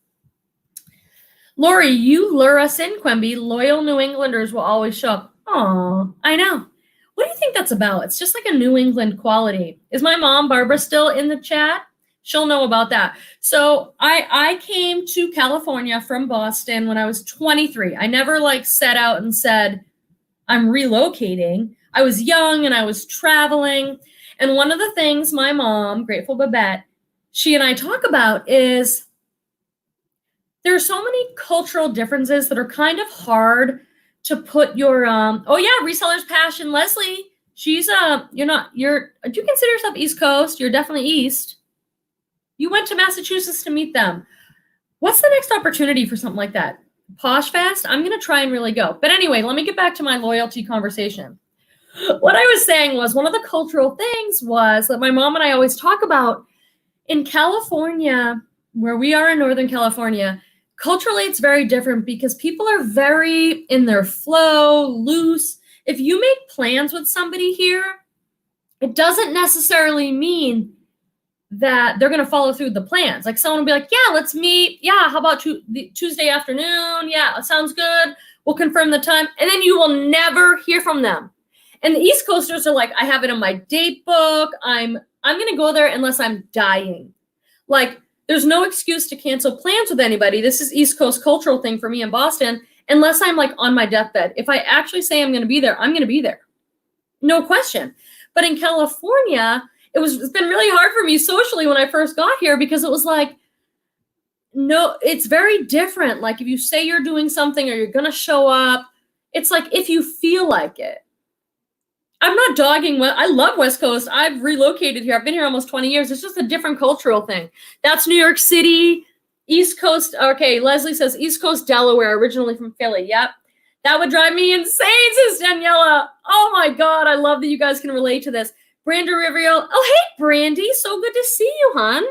Lori, you lure us in, Quemby. Loyal New Englanders will always show up. Aw, I know. What do you think that's about? It's just like a New England quality. Is my mom, Barbara, still in the chat? She'll know about that. So I came to California from Boston when I was 23. I never like set out and said, I'm relocating. I was young and I was traveling. And one of the things my mom, Grateful Babette, she and I talk about is there are so many cultural differences that are kind of hard to put your, oh yeah, Reseller's Passion, Leslie. She's, do you consider yourself East Coast? You're definitely East. You went to Massachusetts to meet them. What's the next opportunity for something like that? Posh Fest? I'm going to try and really go. But anyway, let me get back to my loyalty conversation. What I was saying was one of the cultural things was that my mom and I always talk about in California, where we are in Northern California, culturally it's very different because people are very in their flow, loose. If you make plans with somebody here, it doesn't necessarily mean that they're going to follow through the plans. Like someone will be like, yeah, let's meet. Yeah, how about Tuesday afternoon? Yeah, sounds good. We'll confirm the time. And then you will never hear from them. And the East Coasters are like, I have it in my date book. I'm going to go there unless I'm dying. Like, there's no excuse to cancel plans with anybody. This is East Coast cultural thing for me in Boston, unless I'm like on my deathbed. If I actually say I'm going to be there, I'm going to be there. No question. But in California, it's been really hard for me socially when I first got here because it was like, no, it's very different. Like if you say you're doing something or you're going to show up, it's like if you feel like it. I'm not dogging. I love West Coast. I've relocated here. I've been here almost 20 years. It's just a different cultural thing. That's New York City, East Coast. Okay, Leslie says East Coast, Delaware, originally from Philly. Yep. That would drive me insane, says Daniela. Oh my God, I love that you guys can relate to this. Brandy Riviera. Oh, hey, Brandy. So good to see you, hon.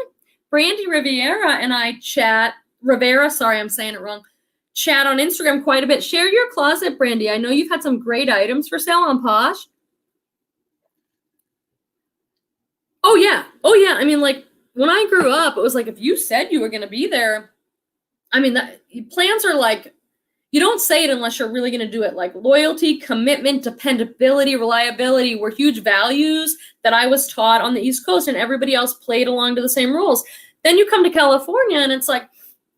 Brandy Riviera and I chat. Rivera, sorry, I'm saying it wrong. Chat on Instagram quite a bit. Share your closet, Brandy. I know you've had some great items for sale on Posh. Oh, yeah. I mean, like, when I grew up, it was like, if you said you were going to be there, I mean, plans are like, you don't say it unless you're really going to do it. Like loyalty, commitment, dependability, reliability were huge values that I was taught on the East Coast, and everybody else played along to the same rules. Then you come to California, and it's like,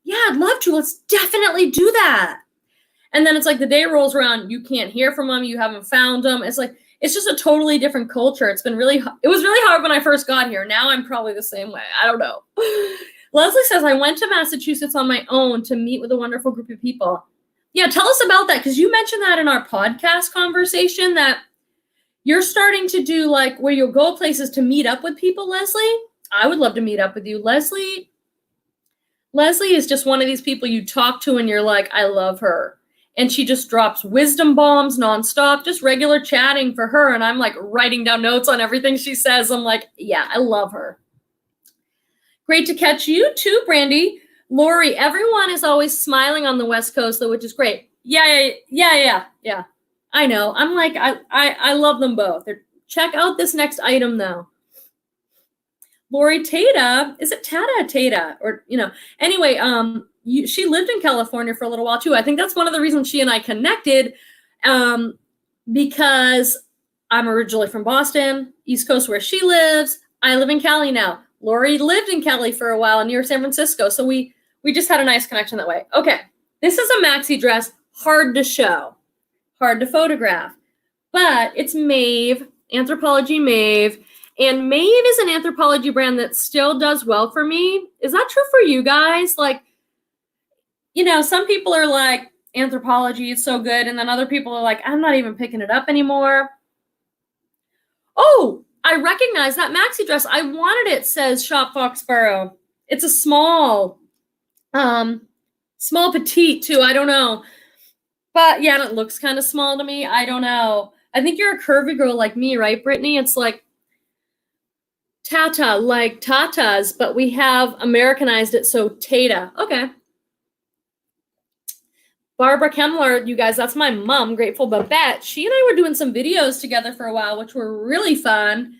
yeah, I'd love to. Let's definitely do that. And then it's like the day rolls around, you can't hear from them, you haven't found them. It's like, it's just a totally different culture. It was really hard when I first got here. Now I'm probably the same way. I don't know. Leslie says, I went to Massachusetts on my own to meet with a wonderful group of people. Yeah, tell us about that, because you mentioned that in our podcast conversation that you're starting to do like where you'll go places to meet up with people, Leslie. I would love to meet up with you. Leslie is just one of these people you talk to and you're like, I love her. And she just drops wisdom bombs nonstop, just regular chatting for her. And I'm like writing down notes on everything she says. I'm like, yeah, I love her. Great to catch you too, Brandy. Lori, everyone is always smiling on the West Coast, though, which is great. Yeah. I know. I'm like, I love them both. Check out this next item, though. Lori Tata, is it Tata? Or, anyway, she lived in California for a little while, too. I think that's one of the reasons she and I connected, because I'm originally from Boston, East Coast, where she lives. I live in Cali now. Lori lived in Cali for a while near San Francisco, so we just had a nice connection that way. Okay, this is a maxi dress, hard to show, hard to photograph, but it's Maeve, Anthropologie Maeve, and Maeve is an Anthropologie brand that still does well for me. Is that true for you guys? Like, some people are like, Anthropologie is so good, and then other people are like, I'm not even picking it up anymore. Oh, I recognize that maxi dress. I wanted it, says Shop Foxborough. It's a small. Small petite too. I don't know. But yeah, it looks kind of small to me. I don't know. I think you're a curvy girl like me, right, Brittany? It's like Tata, like Tatas, but we have Americanized it, so Tata. Okay. Barbara Kemmler, you guys, that's my mom, Grateful Babette. She and I were doing some videos together for a while, which were really fun.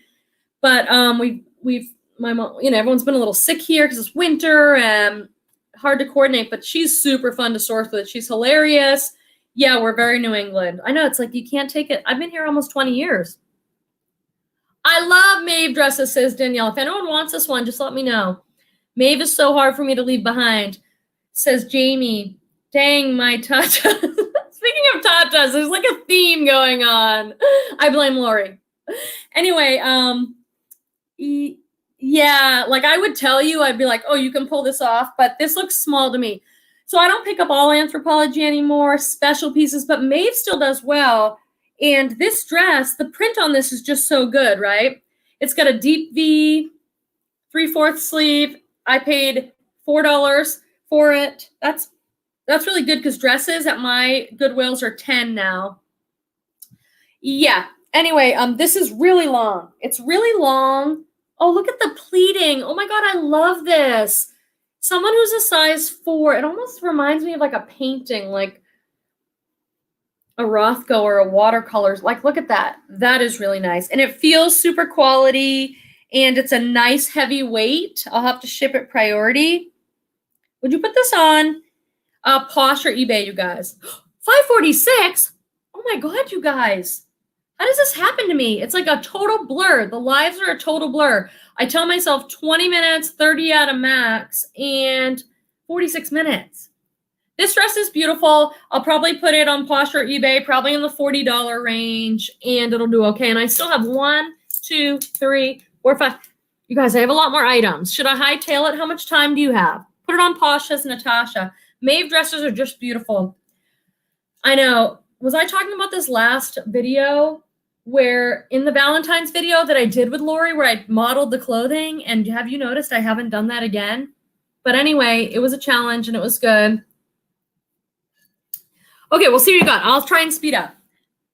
But my mom, everyone's been a little sick here because it's winter and hard to coordinate, but she's super fun to source with. She's hilarious. Yeah, we're very New England. I know, it's like you can't take it. I've been here almost 20 years. I love Maeve dresses, says Danielle. If anyone wants this one, just let me know. Maeve is so hard for me to leave behind, says Jamie. Dang, my tatas. Speaking of tatas, there's like a theme going on. I blame Lori. Anyway, yeah, like I would tell you, I'd be like, oh, you can pull this off, but this looks small to me. So I don't pick up all Anthropologie anymore, special pieces, but Maeve still does well. And this dress, the print on this is just so good, right? It's got a deep V, 3/4 sleeve. I paid $4 for it. That's really good because dresses at my Goodwills are $10 now. Yeah. Anyway, this is really long. It's really long. Oh, look at the pleating. Oh my God, I love this. Someone who's a size 4, it almost reminds me of like a painting, like a Rothko or a watercolors. Like, look at that. That is really nice. And it feels super quality and it's a nice heavy weight. I'll have to ship it priority. Would you put this on Posh or eBay, you guys? $5.46? Oh my God, you guys. How does this happen to me? It's like a total blur. The lives are a total blur. I tell myself 20 minutes, 30 at a max, and 46 minutes. This dress is beautiful. I'll probably put it on Posh or eBay, probably in the $40 range, and it'll do okay. And I still have 1, 2, 3, 4, 5. You guys, I have a lot more items. Should I hightail it? How much time do you have? Put it on Posh, says Natasha. Maeve dresses are just beautiful. I know. Was I talking about this last video where in the Valentine's video that I did with Lori where I modeled the clothing? And have you noticed I haven't done that again? But anyway, it was a challenge and it was good. Okay, we'll see what you got. I'll try and speed up.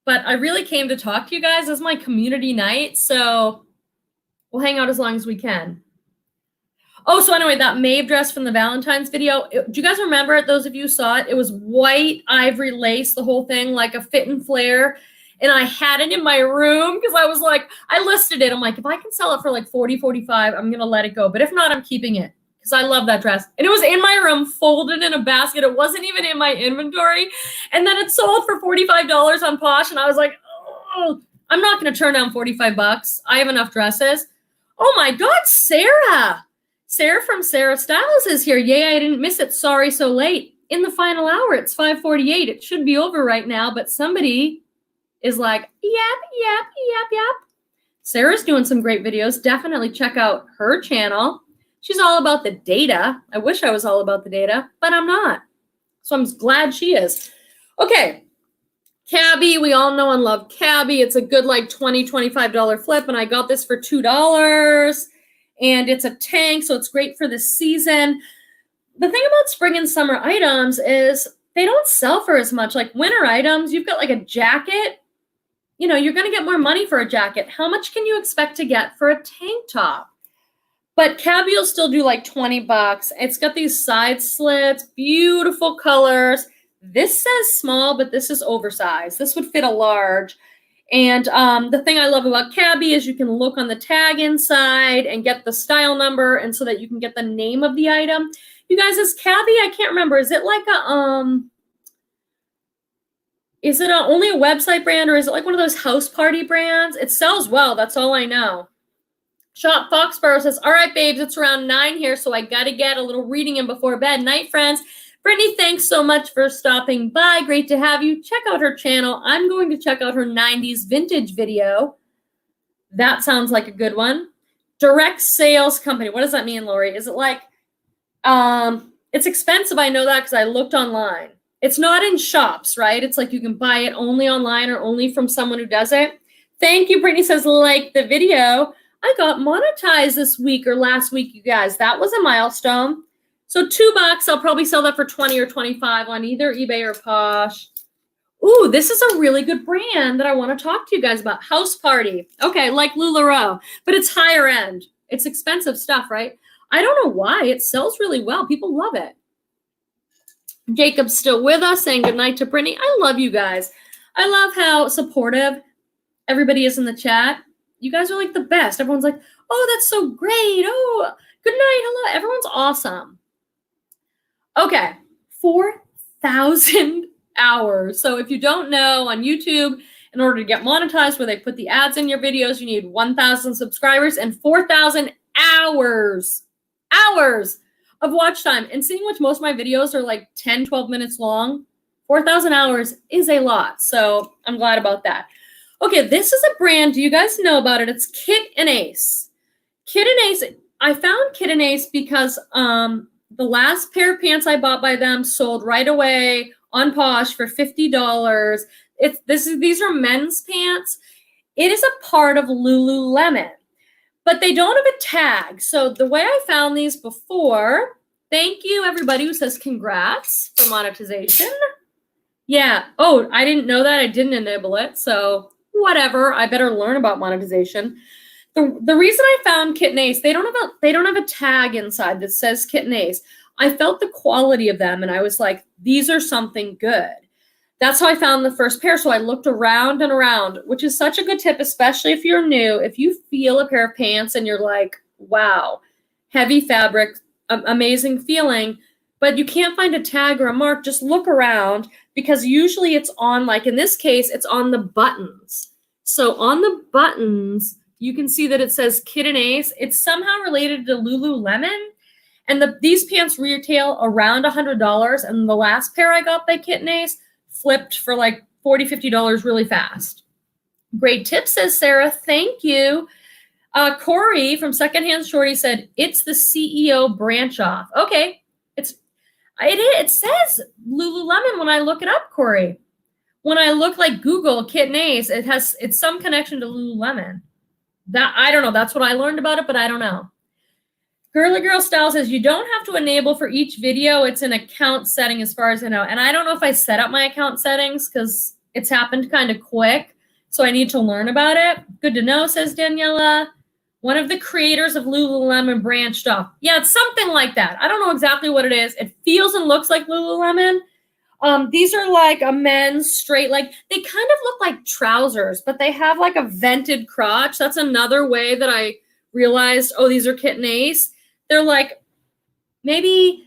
But I really came to talk to you guys. This is my community night, so we'll hang out as long as we can. Oh, so anyway, that Maeve dress from the Valentine's video, do you guys remember it? Those of you who saw it, it was white ivory lace, the whole thing, like a fit and flare. And I had it in my room because I was like, I listed it. I'm like, if I can sell it for like 40, 45, I'm going to let it go. But if not, I'm keeping it because I love that dress. And it was in my room, folded in a basket. It wasn't even in my inventory. And then it sold for $45 on Posh. And I was like, oh, I'm not going to turn down 45 bucks. I have enough dresses. Oh my God, Sarah. Sarah from Sarah Styles is here. Yay, I didn't miss it. Sorry, so late. In the final hour, it's 5:48. It should be over right now, but somebody is like, yep. Sarah's doing some great videos. Definitely check out her channel. She's all about the data. I wish I was all about the data, but I'm not. So I'm glad she is. Okay. Cabby, we all know and love Cabby. It's a good like $20, $25 flip, and I got this for $2. And it's a tank, so it's great for the season. The thing about spring and summer items is they don't sell for as much. Like winter items, you've got like a jacket. You know, you're going to get more money for a jacket. How much can you expect to get for a tank top? But Cabby will still do like 20 bucks. It's got these side slits, beautiful colors. This says small, but this is oversized. This would fit a large. And the thing I love about Cabby is you can look on the tag inside and get the style number, and so that you can get the name of the item. You guys, is Cabby, I can't remember, is it like a is it only a website brand, or is it like one of those house party brands? It sells well, that's all I know. Shop Foxborough says, all right, babes, it's around 9 here, so I got to get a little reading in before bed. Night, friends. Brittany, thanks so much for stopping by. Great to have you. Check out her channel. I'm going to check out her 90s vintage video. That sounds like a good one. Direct sales company. What does that mean, Lori? Is it like, it's expensive. I know that because I looked online. It's not in shops, right? It's like you can buy it only online or only from someone who does it. Thank you. Brittany says, like the video. I got monetized this week or last week, you guys. That was a milestone. So $2, I'll probably sell that for 20 or 25 on either eBay or Posh. Ooh, this is a really good brand that I want to talk to you guys about. House Party. Okay, like LuLaRoe, but it's higher end. It's expensive stuff, right? I don't know why. It sells really well. People love it. Jacob's still with us, saying goodnight to Brittany. I love you guys. I love how supportive everybody is in the chat. You guys are like the best. Everyone's like, oh, that's so great. Oh, good night. Hello. Everyone's awesome. Okay, 4,000 hours. So if you don't know, on YouTube, in order to get monetized where they put the ads in your videos, you need 1,000 subscribers and 4,000 hours of watch time. And seeing which most of my videos are like 10, 12 minutes long, 4,000 hours is a lot. So I'm glad about that. Okay, this is a brand. Do you guys know about it? It's Kit and Ace. Kit and Ace, I found Kit and Ace because the last pair of pants I bought by them sold right away on Posh for $50. These are men's pants. It is a part of Lululemon, but they don't have a tag. So the way I found these before, thank you everybody who says congrats for monetization. Yeah. Oh, I didn't know that. I didn't enable it. So whatever. I better learn about monetization. The reason I found Kit and Ace, they don't have a tag inside that says Kit and Ace. I felt the quality of them and I was like, these are something good. That's how I found the first pair. So I looked around and around, which is such a good tip, especially if you're new. If you feel a pair of pants and you're like, wow, heavy fabric, amazing feeling, but you can't find a tag or a mark, just look around because usually it's on, like in this case, it's on the buttons. So on the buttons, you can see that it says Kit and Ace. It's somehow related to Lululemon. And these pants retail around $100. And the last pair I got by Kit and Ace flipped for like $40, $50 really fast. Great tip, says Sarah. Thank you. Corey from Secondhand Shorty said, it's the CEO branch off. Okay. It says Lululemon when I look it up, Corey. When I look like Google Kit and Ace, it's some connection to Lululemon. That I don't know. That's what I learned about it, but I don't know. Girly Girl Style says you don't have to enable for each video. It's an account setting as far as I know. And I don't know if I set up my account settings because it's happened kind of quick. So I need to learn about it. Good to know, says Daniela. One of the creators of Lululemon branched off. Yeah, it's something like that. I don't know exactly what it is. It feels and looks like Lululemon. These are like a men's straight, like they kind of look like trousers, but they have like a vented crotch. That's another way that I realized, oh, these are Kit and Ace. They're like maybe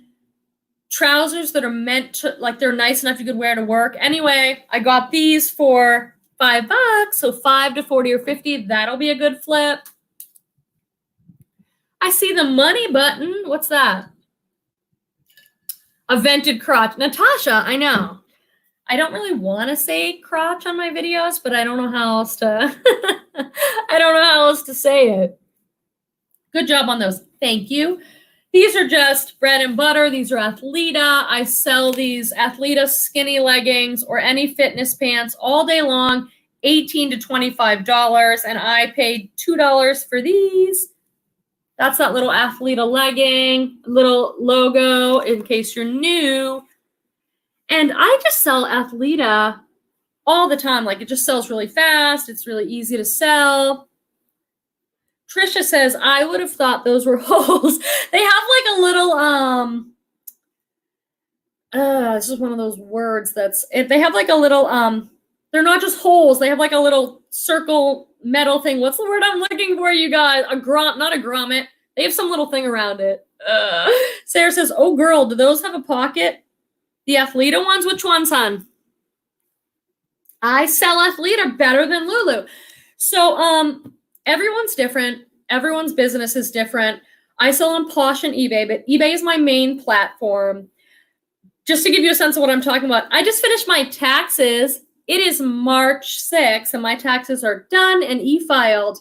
trousers that are meant to, like they're nice enough you could wear to work. Anyway, I got these for $5, so 5 to 40 or 50. That'll be a good flip. I see the money button. What's that? A vented crotch. Natasha, I know. I don't really want to say crotch on my videos, but I don't know how else to I don't know how else to say it. Good job on those. Thank you. These are just bread and butter. These are Athleta. I sell these Athleta skinny leggings or any fitness pants all day long, $18 to $25, and I paid $2 for these. That's that little Athleta legging, little logo in case you're new. And I just sell Athleta all the time. Like it just sells really fast. It's really easy to sell. Trisha says, I would have thought those were holes. They have like a little, this is one of those words they have like a little, they're not just holes. They have like a little circle metal thing. What's the word I'm looking for, you guys? Not a grommet. They have some little thing around it. Sarah says, oh girl, do those have a pocket? The Athleta ones? Which ones, hon? I sell Athleta better than Lulu. So, everyone's different. Everyone's business is different. I sell on Posh and eBay, but eBay is my main platform. Just to give you a sense of what I'm talking about, I just finished my taxes. It is March 6th, and my taxes are done and e-filed.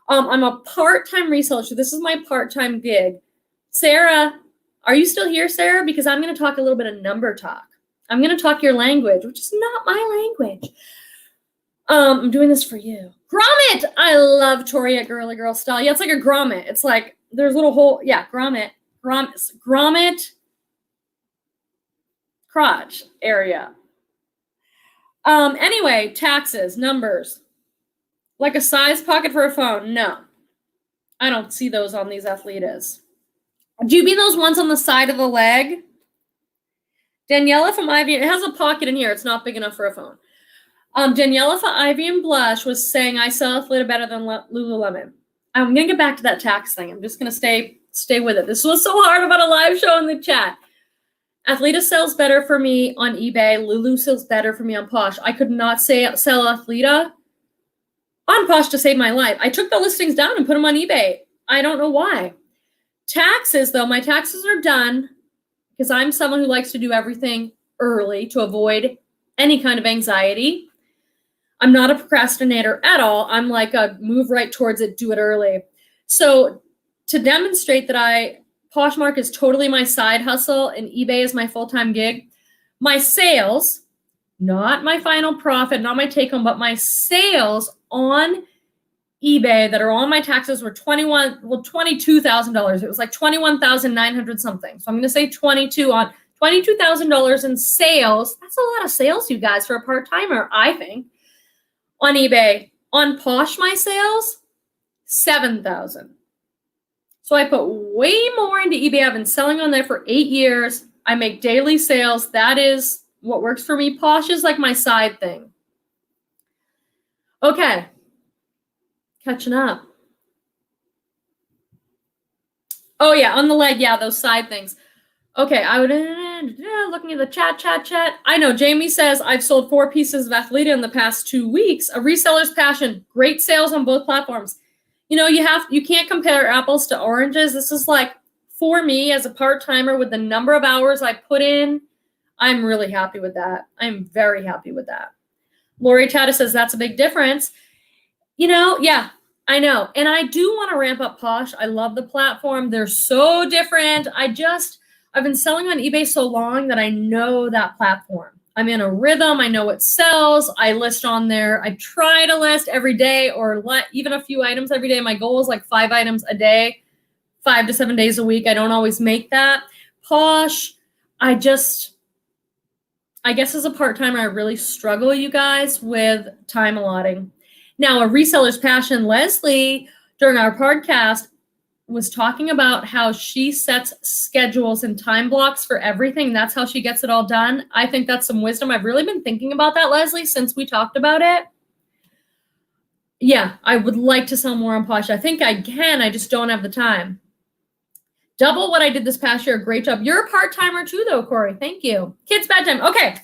I'm a part-time reseller, so this is my part-time gig. Sarah, are you still here, Sarah? Because I'm going to talk a little bit of number talk. I'm going to talk your language, which is not my language. I'm doing this for you. Grommet! I love Tori at Girly Girl Style. Yeah, it's like a grommet. It's like, there's a little hole. Yeah, grommet. grommet crotch area. Anyway, taxes, numbers. Like a size pocket for a phone. No. I don't see those on these Athletas. Do you mean those ones on the side of the leg? Daniela from Ivy, it has a pocket in here. It's not big enough for a phone. Daniela from Ivy and Blush was saying, I sell Athleta better than Lululemon. I'm going to get back to that tax thing. I'm just going to stay with it. This was so hard about a live show in the chat. Athleta sells better for me on eBay. Lulu sells better for me on Posh. I could not sell Athleta on Posh to save my life. I took the listings down and put them on eBay. I don't know why. Taxes, though, my taxes are done because I'm someone who likes to do everything early to avoid any kind of anxiety. I'm not a procrastinator at all. I'm like a move right towards it, do it early. So to demonstrate that Poshmark is totally my side hustle and eBay is my full-time gig, my sales, not my final profit, not my take home, but my sales on eBay that are on my taxes were $22,000. It was like $21,900 something. So I'm going to say $22,000 in sales. That's a lot of sales, you guys, for a part-timer, I think. On eBay. On Posh, my sales, $7,000. So I put way more into eBay. I've been selling on there for 8 years. I make daily sales. That is what works for me. Posh is like my side thing. Okay. Catching up. Oh, yeah, on the leg. Yeah, those side things. Okay, I would looking at the chat. I know Jamie says I've sold 4 pieces of Athleta in the past 2 weeks. A reseller's passion. Great sales on both platforms. You know, you can't compare apples to oranges. This is like, for me as a part-timer with the number of hours I put in, I'm really happy with that. I'm very happy with that. Lori Tata says that's a big difference. You know, yeah, I know. And I do want to ramp up Posh. I love the platform. They're so different. I've been selling on eBay so long that I know that platform. I'm in a rhythm. I know what sells. I list on there. I try to list every day or even a few items every day. My goal is like 5 items a day, 5 to 7 days a week. I don't always make that. Posh, I guess as a part-timer, I really struggle, you guys, with time allotting. Now, a reseller's passion, Leslie, during our podcast, was talking about how she sets schedules and time blocks for everything. That's how she gets it all done. I think that's some wisdom. I've really been thinking about that, Leslie, since we talked about it. Yeah, I would like to sell more on Posh. I think I can. I just don't have the time. Double what I did this past year. Great job. You're a part-timer too, though, Corey. Thank you. Kids' bedtime. Okay.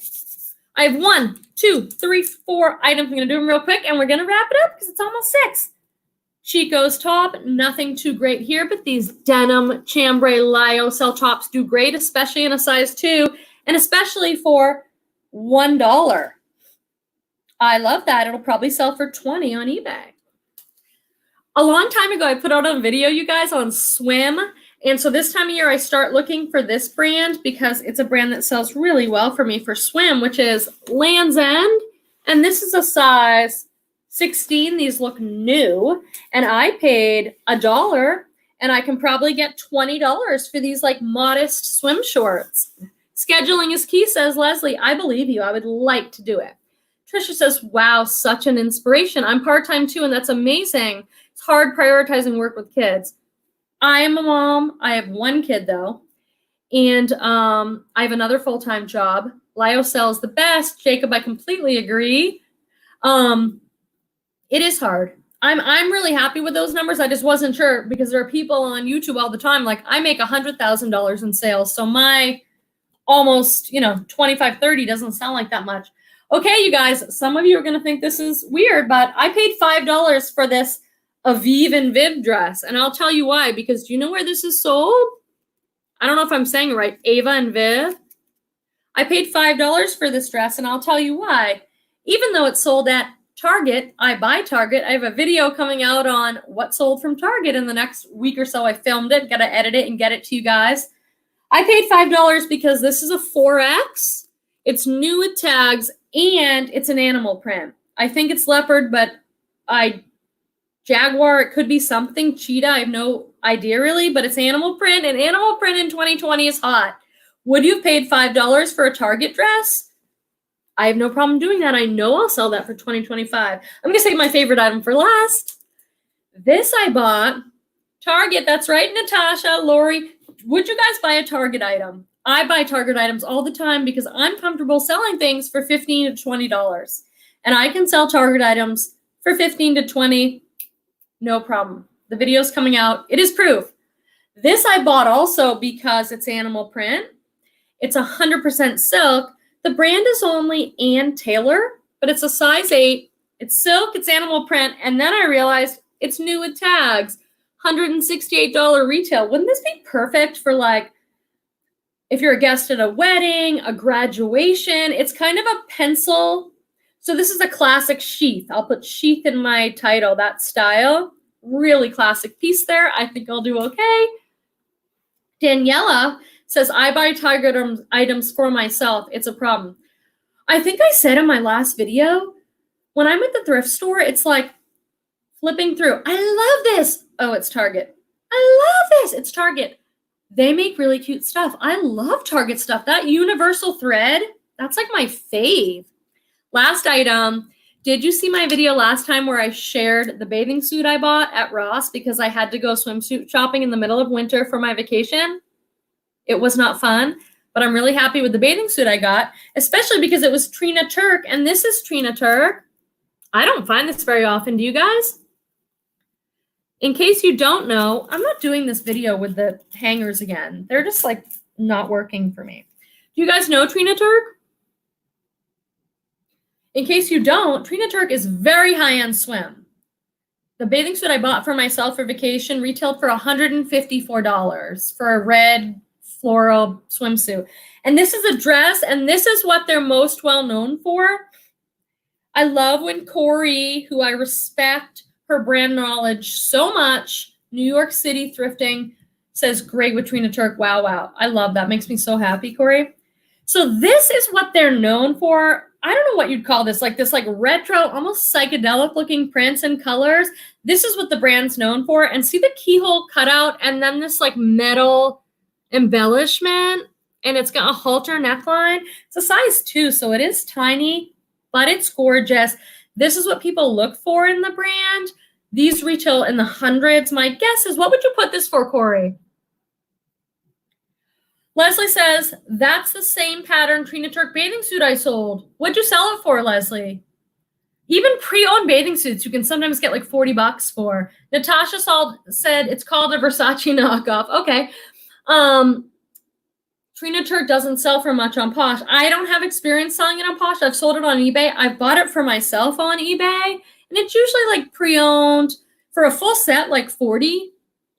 I have 1, 2, 3, 4 items. I'm going to do them real quick, and we're going to wrap it up because it's almost 6. Chico's top, nothing too great here, but these denim chambray lyocell tops do great, especially in a size 2, and especially for $1. I love that. It'll probably sell for $20 on eBay. A long time ago, I put out a video, you guys, on swim. And so this time of year, I start looking for this brand because it's a brand that sells really well for me for swim, which is Land's End. And this is a size 16. These look new. And I paid $1. And I can probably get $20 for these like modest swim shorts. Scheduling is key, says Leslie. I believe you. I would like to do it. Trisha says, wow, such an inspiration. I'm part-time too, and that's amazing. It's hard prioritizing work with kids. I am a mom. I have 1 kid, though. And I have another full-time job. Lyocell is the best. Jacob, I completely agree. It is hard. I'm really happy with those numbers. I just wasn't sure because there are people on YouTube all the time. Like, I make $100,000 in sales. So my almost, 25, 30 doesn't sound like that much. Okay, you guys, some of you are going to think this is weird, but I paid $5 for this Aviv and Viv dress. And I'll tell you why, because do you know where this is sold? I don't know if I'm saying it right. Ava and Viv. I paid $5 for this dress, and I'll tell you why. Even though it's sold at Target, I buy Target. I have a video coming out on what sold from Target in the next week or so. I filmed it, got to edit it and get it to you guys. I paid $5 because this is a 4X. It's new with tags, and it's an animal print. I think it's leopard, but Jaguar, it could be something. Cheetah, I have no idea really, but it's animal print, and animal print in 2020 is hot. Would you have paid $5 for a Target dress? I have no problem doing that. I know I'll sell that for 2025. I'm going to save my favorite item for last. This I bought. Target, that's right, Natasha, Lori. Would you guys buy a Target item? I buy Target items all the time because I'm comfortable selling things for $15 to $20. And I can sell Target items for $15 to $20, no problem. The video's coming out. It is proof. This I bought also because it's animal print. It's 100% silk. The brand is only Ann Taylor, but it's a size 8. It's silk, it's animal print, and then I realized it's new with tags. $168 retail. Wouldn't this be perfect for like, if you're a guest at a wedding, a graduation? It's kind of a pencil. So this is a classic sheath. I'll put sheath in my title, that style. Really classic piece there. I think I'll do okay. Daniela says, I buy Target items for myself. It's a problem. I think I said in my last video, when I'm at the thrift store, it's like flipping through. I love this. Oh, it's Target. I love this. It's Target. They make really cute stuff. I love Target stuff. That universal thread, that's like my fave. Last item. Did you see my video last time where I shared the bathing suit I bought at Ross because I had to go swimsuit shopping in the middle of winter for my vacation? It was not fun, but I'm really happy with the bathing suit I got, especially because it was Trina Turk, and this is Trina Turk. I don't find this very often. Do you guys? In case you don't know, I'm not doing this video with the hangers again. They're just like not working for me. Do you guys know Trina Turk? In case you don't, Trina Turk is very high-end swim. The bathing suit I bought for myself for vacation retailed for $154 for a red floral swimsuit. And this is a dress, and this is what they're most well known for. I love when Corey, who I respect her brand knowledge so much, New York City thrifting, says, great with Trina Turk. Wow, wow. I love that. Makes me so happy, Corey. So this is what they're known for. I don't know what you'd call this, like retro, almost psychedelic looking prints and colors. This is what the brand's known for. And see the keyhole cutout and then this like metal embellishment, and it's got a halter neckline. It's a size 2, so it is tiny, but it's gorgeous. This is what people look for in the brand. These retail in the hundreds. My guess is, what would you put this for, Corey? Leslie says, that's the same pattern Trina Turk bathing suit I sold. What'd you sell it for, Leslie? Even pre-owned bathing suits you can sometimes get like $40 for. Natasha said it's called a Versace knockoff. Okay. Trina Turk doesn't sell for much on Posh. I don't have experience selling it on Posh. I've sold it on eBay. I've bought it for myself on eBay. And it's usually like pre-owned for a full set, like $40.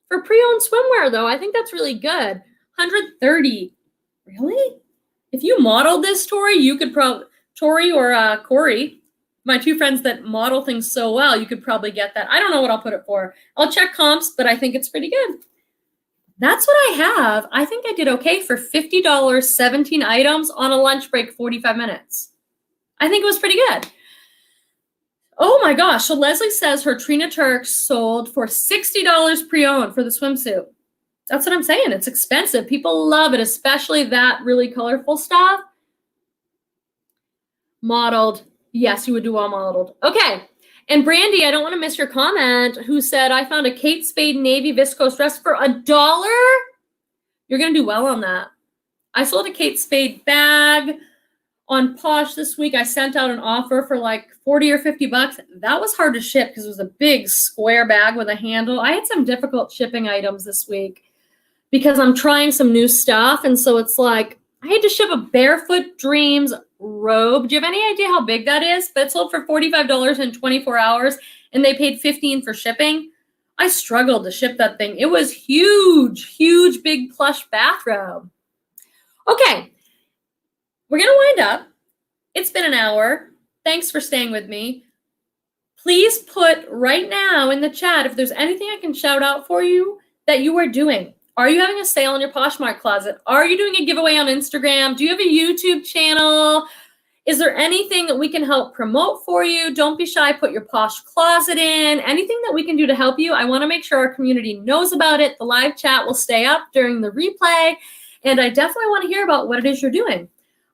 For pre-owned swimwear, though, I think that's really good. $130. Really? If you modeled this, Tori, you could probably, Tori or Corey, my two friends that model things so well, you could probably get that. I don't know what I'll put it for. I'll check comps, but I think it's pretty good. That's what I have. I think I did okay for $50, 17 items on a lunch break, 45 minutes. I think it was pretty good. Oh my gosh. So Leslie says her Trina Turk sold for $60 pre-owned for the swimsuit. That's what I'm saying. It's expensive. People love it, especially that really colorful stuff. Modeled. Yes, you would do all modeled. Okay. And Brandy, I don't want to miss your comment, who said, I found a Kate Spade navy viscose dress for $1. You're going to do well on that. I sold a Kate Spade bag on Posh this week. I sent out an offer for like 40 or 50 bucks. That was hard to ship because it was a big square bag with a handle. I had some difficult shipping items this week because I'm trying some new stuff. And so it's like, I had to ship a Barefoot Dreams robe. Do you have any idea how big that is? But it sold for $45 in 24 hours, and they paid $15 for shipping. I struggled to ship that thing. It was huge, huge, big plush bathrobe. Okay, we're going to wind up. It's been an hour. Thanks for staying with me. Please put right now in the chat if there's anything I can shout out for you that you are doing. Are you having a sale in your Poshmark closet? Are you doing a giveaway on Instagram? Do you have a YouTube channel? Is there anything that we can help promote for you? Don't be shy. Put your posh closet in. Anything that we can do to help you. I want to make sure our community knows about it. The live chat will stay up during the replay. And I definitely want to hear about what it is you're doing.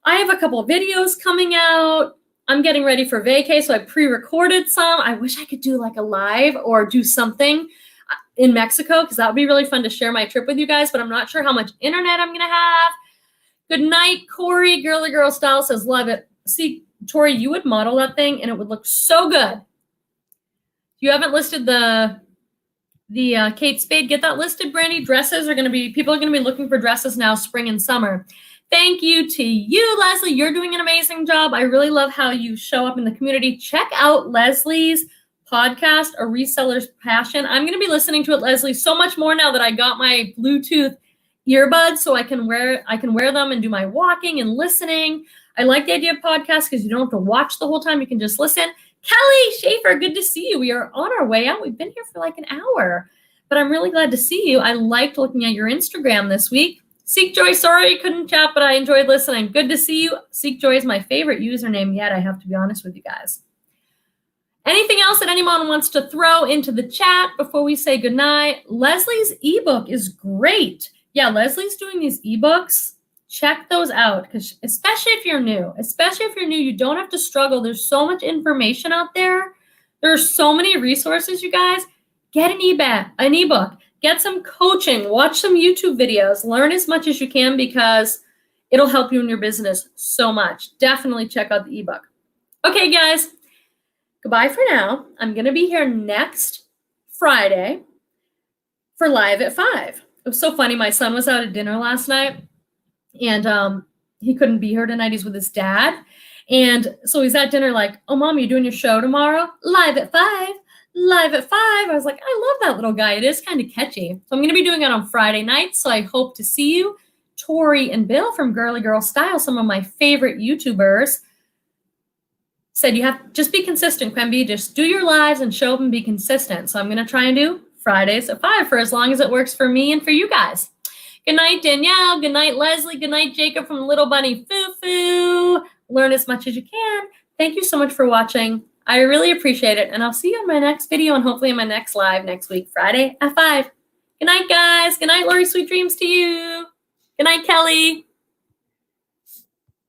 I have a couple of videos coming out. I'm getting ready for vacay, so I pre-recorded some. I wish I could do like a live or do something in Mexico, because that would be really fun to share my trip with you guys, but I'm not sure how much internet I'm going to have. Good night, Corey. Girly Girl Style says, love it. See, Tori, you would model that thing and it would look so good. If you haven't listed the Kate Spade, get that listed, Brandy. Dresses are going to be, people are going to be looking for dresses now, spring and summer. Thank you to you, Leslie. You're doing an amazing job. I really love how you show up in the community. Check out Leslie's podcast, A Reseller's Passion. I'm going to be listening to it, Leslie, so much more now that I got my Bluetooth earbuds, so I can wear them and do my walking and listening. I like the idea of podcasts because you don't have to watch the whole time. You can just listen. Kelly Schaefer, good to see you. We are on our way out. We've been here for like an hour, but I'm really glad to see you. I liked looking at your Instagram this week. Seek Joy, sorry you couldn't chat, but I enjoyed listening. Good to see you. Seek Joy is my favorite username yet, I have to be honest with you guys. Anything else that anyone wants to throw into the chat before we say goodnight? Leslie's ebook is great. Yeah, Leslie's doing these ebooks. Check those out, because especially if you're new, you don't have to struggle. There's so much information out there. There's so many resources, you guys. Get an ebook, get some coaching, watch some YouTube videos, learn as much as you can, because it'll help you in your business so much. Definitely check out the ebook. Okay, guys, goodbye for now. I'm going to be here next Friday for Live at 5. It was so funny. My son was out at dinner last night, and he couldn't be here tonight. He's with his dad. And so he's at dinner like, oh, Mom, you doing your show tomorrow? Live at 5. Live at 5. I was like, I love that little guy. It is kind of catchy. So I'm going to be doing it on Friday night. So I hope to see you. Tori and Bill from Girly Girl Style, some of my favorite YouTubers, said you have just be consistent, Quemby. Just do your lives and show up and be consistent. So I'm going to try and do Fridays at 5 for as long as it works for me and for you guys. Good night, Danielle. Good night, Leslie. Good night, Jacob from Little Bunny Foo-Foo. Learn as much as you can. Thank you so much for watching. I really appreciate it. And I'll see you in my next video and hopefully in my next live next week, Friday at 5. Good night, guys. Good night, Lori. Sweet dreams to you. Good night, Kelly.